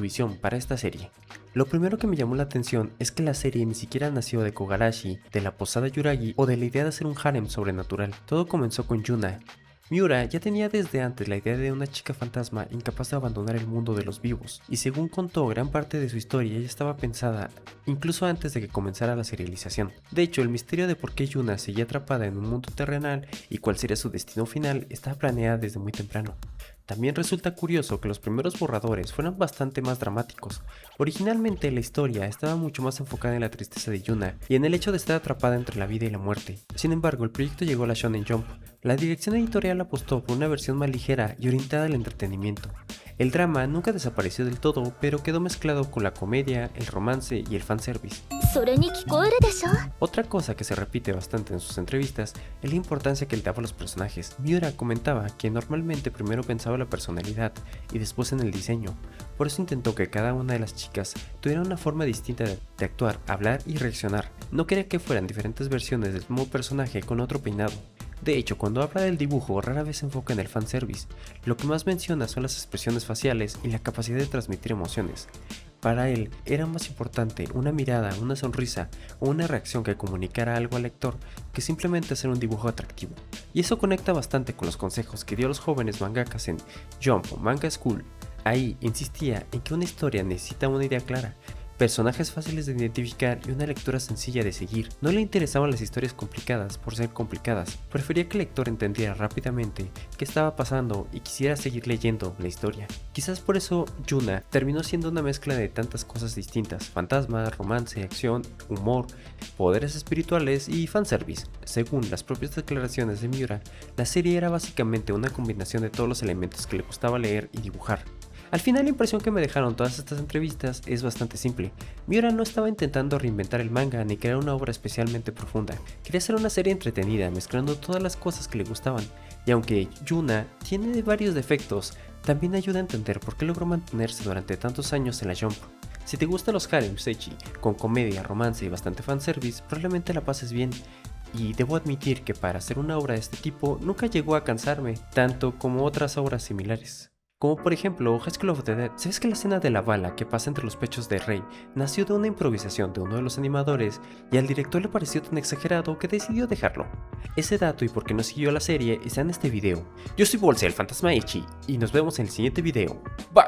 visión para esta serie. Lo primero que me llamó la atención es que la serie ni siquiera nació de Kogarashi, de la posada Yuragi o de la idea de hacer un harem sobrenatural. Todo comenzó con Yuna, Miura ya tenía desde antes la idea de una chica fantasma incapaz de abandonar el mundo de los vivos, y según contó, gran parte de su historia ya estaba pensada incluso antes de que comenzara la serialización. De hecho, el misterio de por qué Yuna seguía atrapada en un mundo terrenal y cuál sería su destino final estaba planeada desde muy temprano. También resulta curioso que los primeros borradores fueran bastante más dramáticos. Originalmente la historia estaba mucho más enfocada en la tristeza de Yuna y en el hecho de estar atrapada entre la vida y la muerte. Sin embargo, el proyecto llegó a la Shonen Jump. La dirección editorial apostó por una versión más ligera y orientada al entretenimiento. El drama nunca desapareció del todo, pero quedó mezclado con la comedia, el romance y el fanservice. Otra cosa que se repite bastante en sus entrevistas es la importancia que le daba a los personajes. Miura comentaba que normalmente primero pensaba en la personalidad y después en el diseño. Por eso intentó que cada una de las chicas tuviera una forma distinta de actuar, hablar y reaccionar. No quería que fueran diferentes versiones del mismo personaje con otro peinado. De hecho, cuando habla del dibujo rara vez se enfoca en el fanservice. Lo que más menciona son las expresiones faciales y la capacidad de transmitir emociones. Para él era más importante una mirada, una sonrisa o una reacción que comunicara algo al lector que simplemente hacer un dibujo atractivo. Y eso conecta bastante con los consejos que dio a los jóvenes mangakas en Jump o Manga School. Ahí insistía en que una historia necesita una idea clara, personajes fáciles de identificar y una lectura sencilla de seguir. No le interesaban las historias complicadas por ser complicadas, prefería que el lector entendiera rápidamente qué estaba pasando y quisiera seguir leyendo la historia. Quizás por eso Yuna terminó siendo una mezcla de tantas cosas distintas: fantasma, romance, acción, humor, poderes espirituales y fanservice. Según las propias declaraciones de Miura, la serie era básicamente una combinación de todos los elementos que le gustaba leer y dibujar. Al final, la impresión que me dejaron todas estas entrevistas es bastante simple. Miura no estaba intentando reinventar el manga ni crear una obra especialmente profunda. Quería hacer una serie entretenida, mezclando todas las cosas que le gustaban. Y aunque Yuna tiene varios defectos, también ayuda a entender por qué logró mantenerse durante tantos años en la Jump. Si te gustan los harem sechi, con comedia, romance y bastante fanservice, probablemente la pases bien. Y debo admitir que para hacer una obra de este tipo nunca llegó a cansarme, tanto como otras obras similares. Como por ejemplo High School of the Dead. ¿Sabes que la escena de la bala que pasa entre los pechos de Rei nació de una improvisación de uno de los animadores y al director le pareció tan exagerado que decidió dejarlo? Ese dato y por qué no siguió la serie está en este video. Yo soy Bolsa, el fantasma Echi, y nos vemos en el siguiente video. Bye.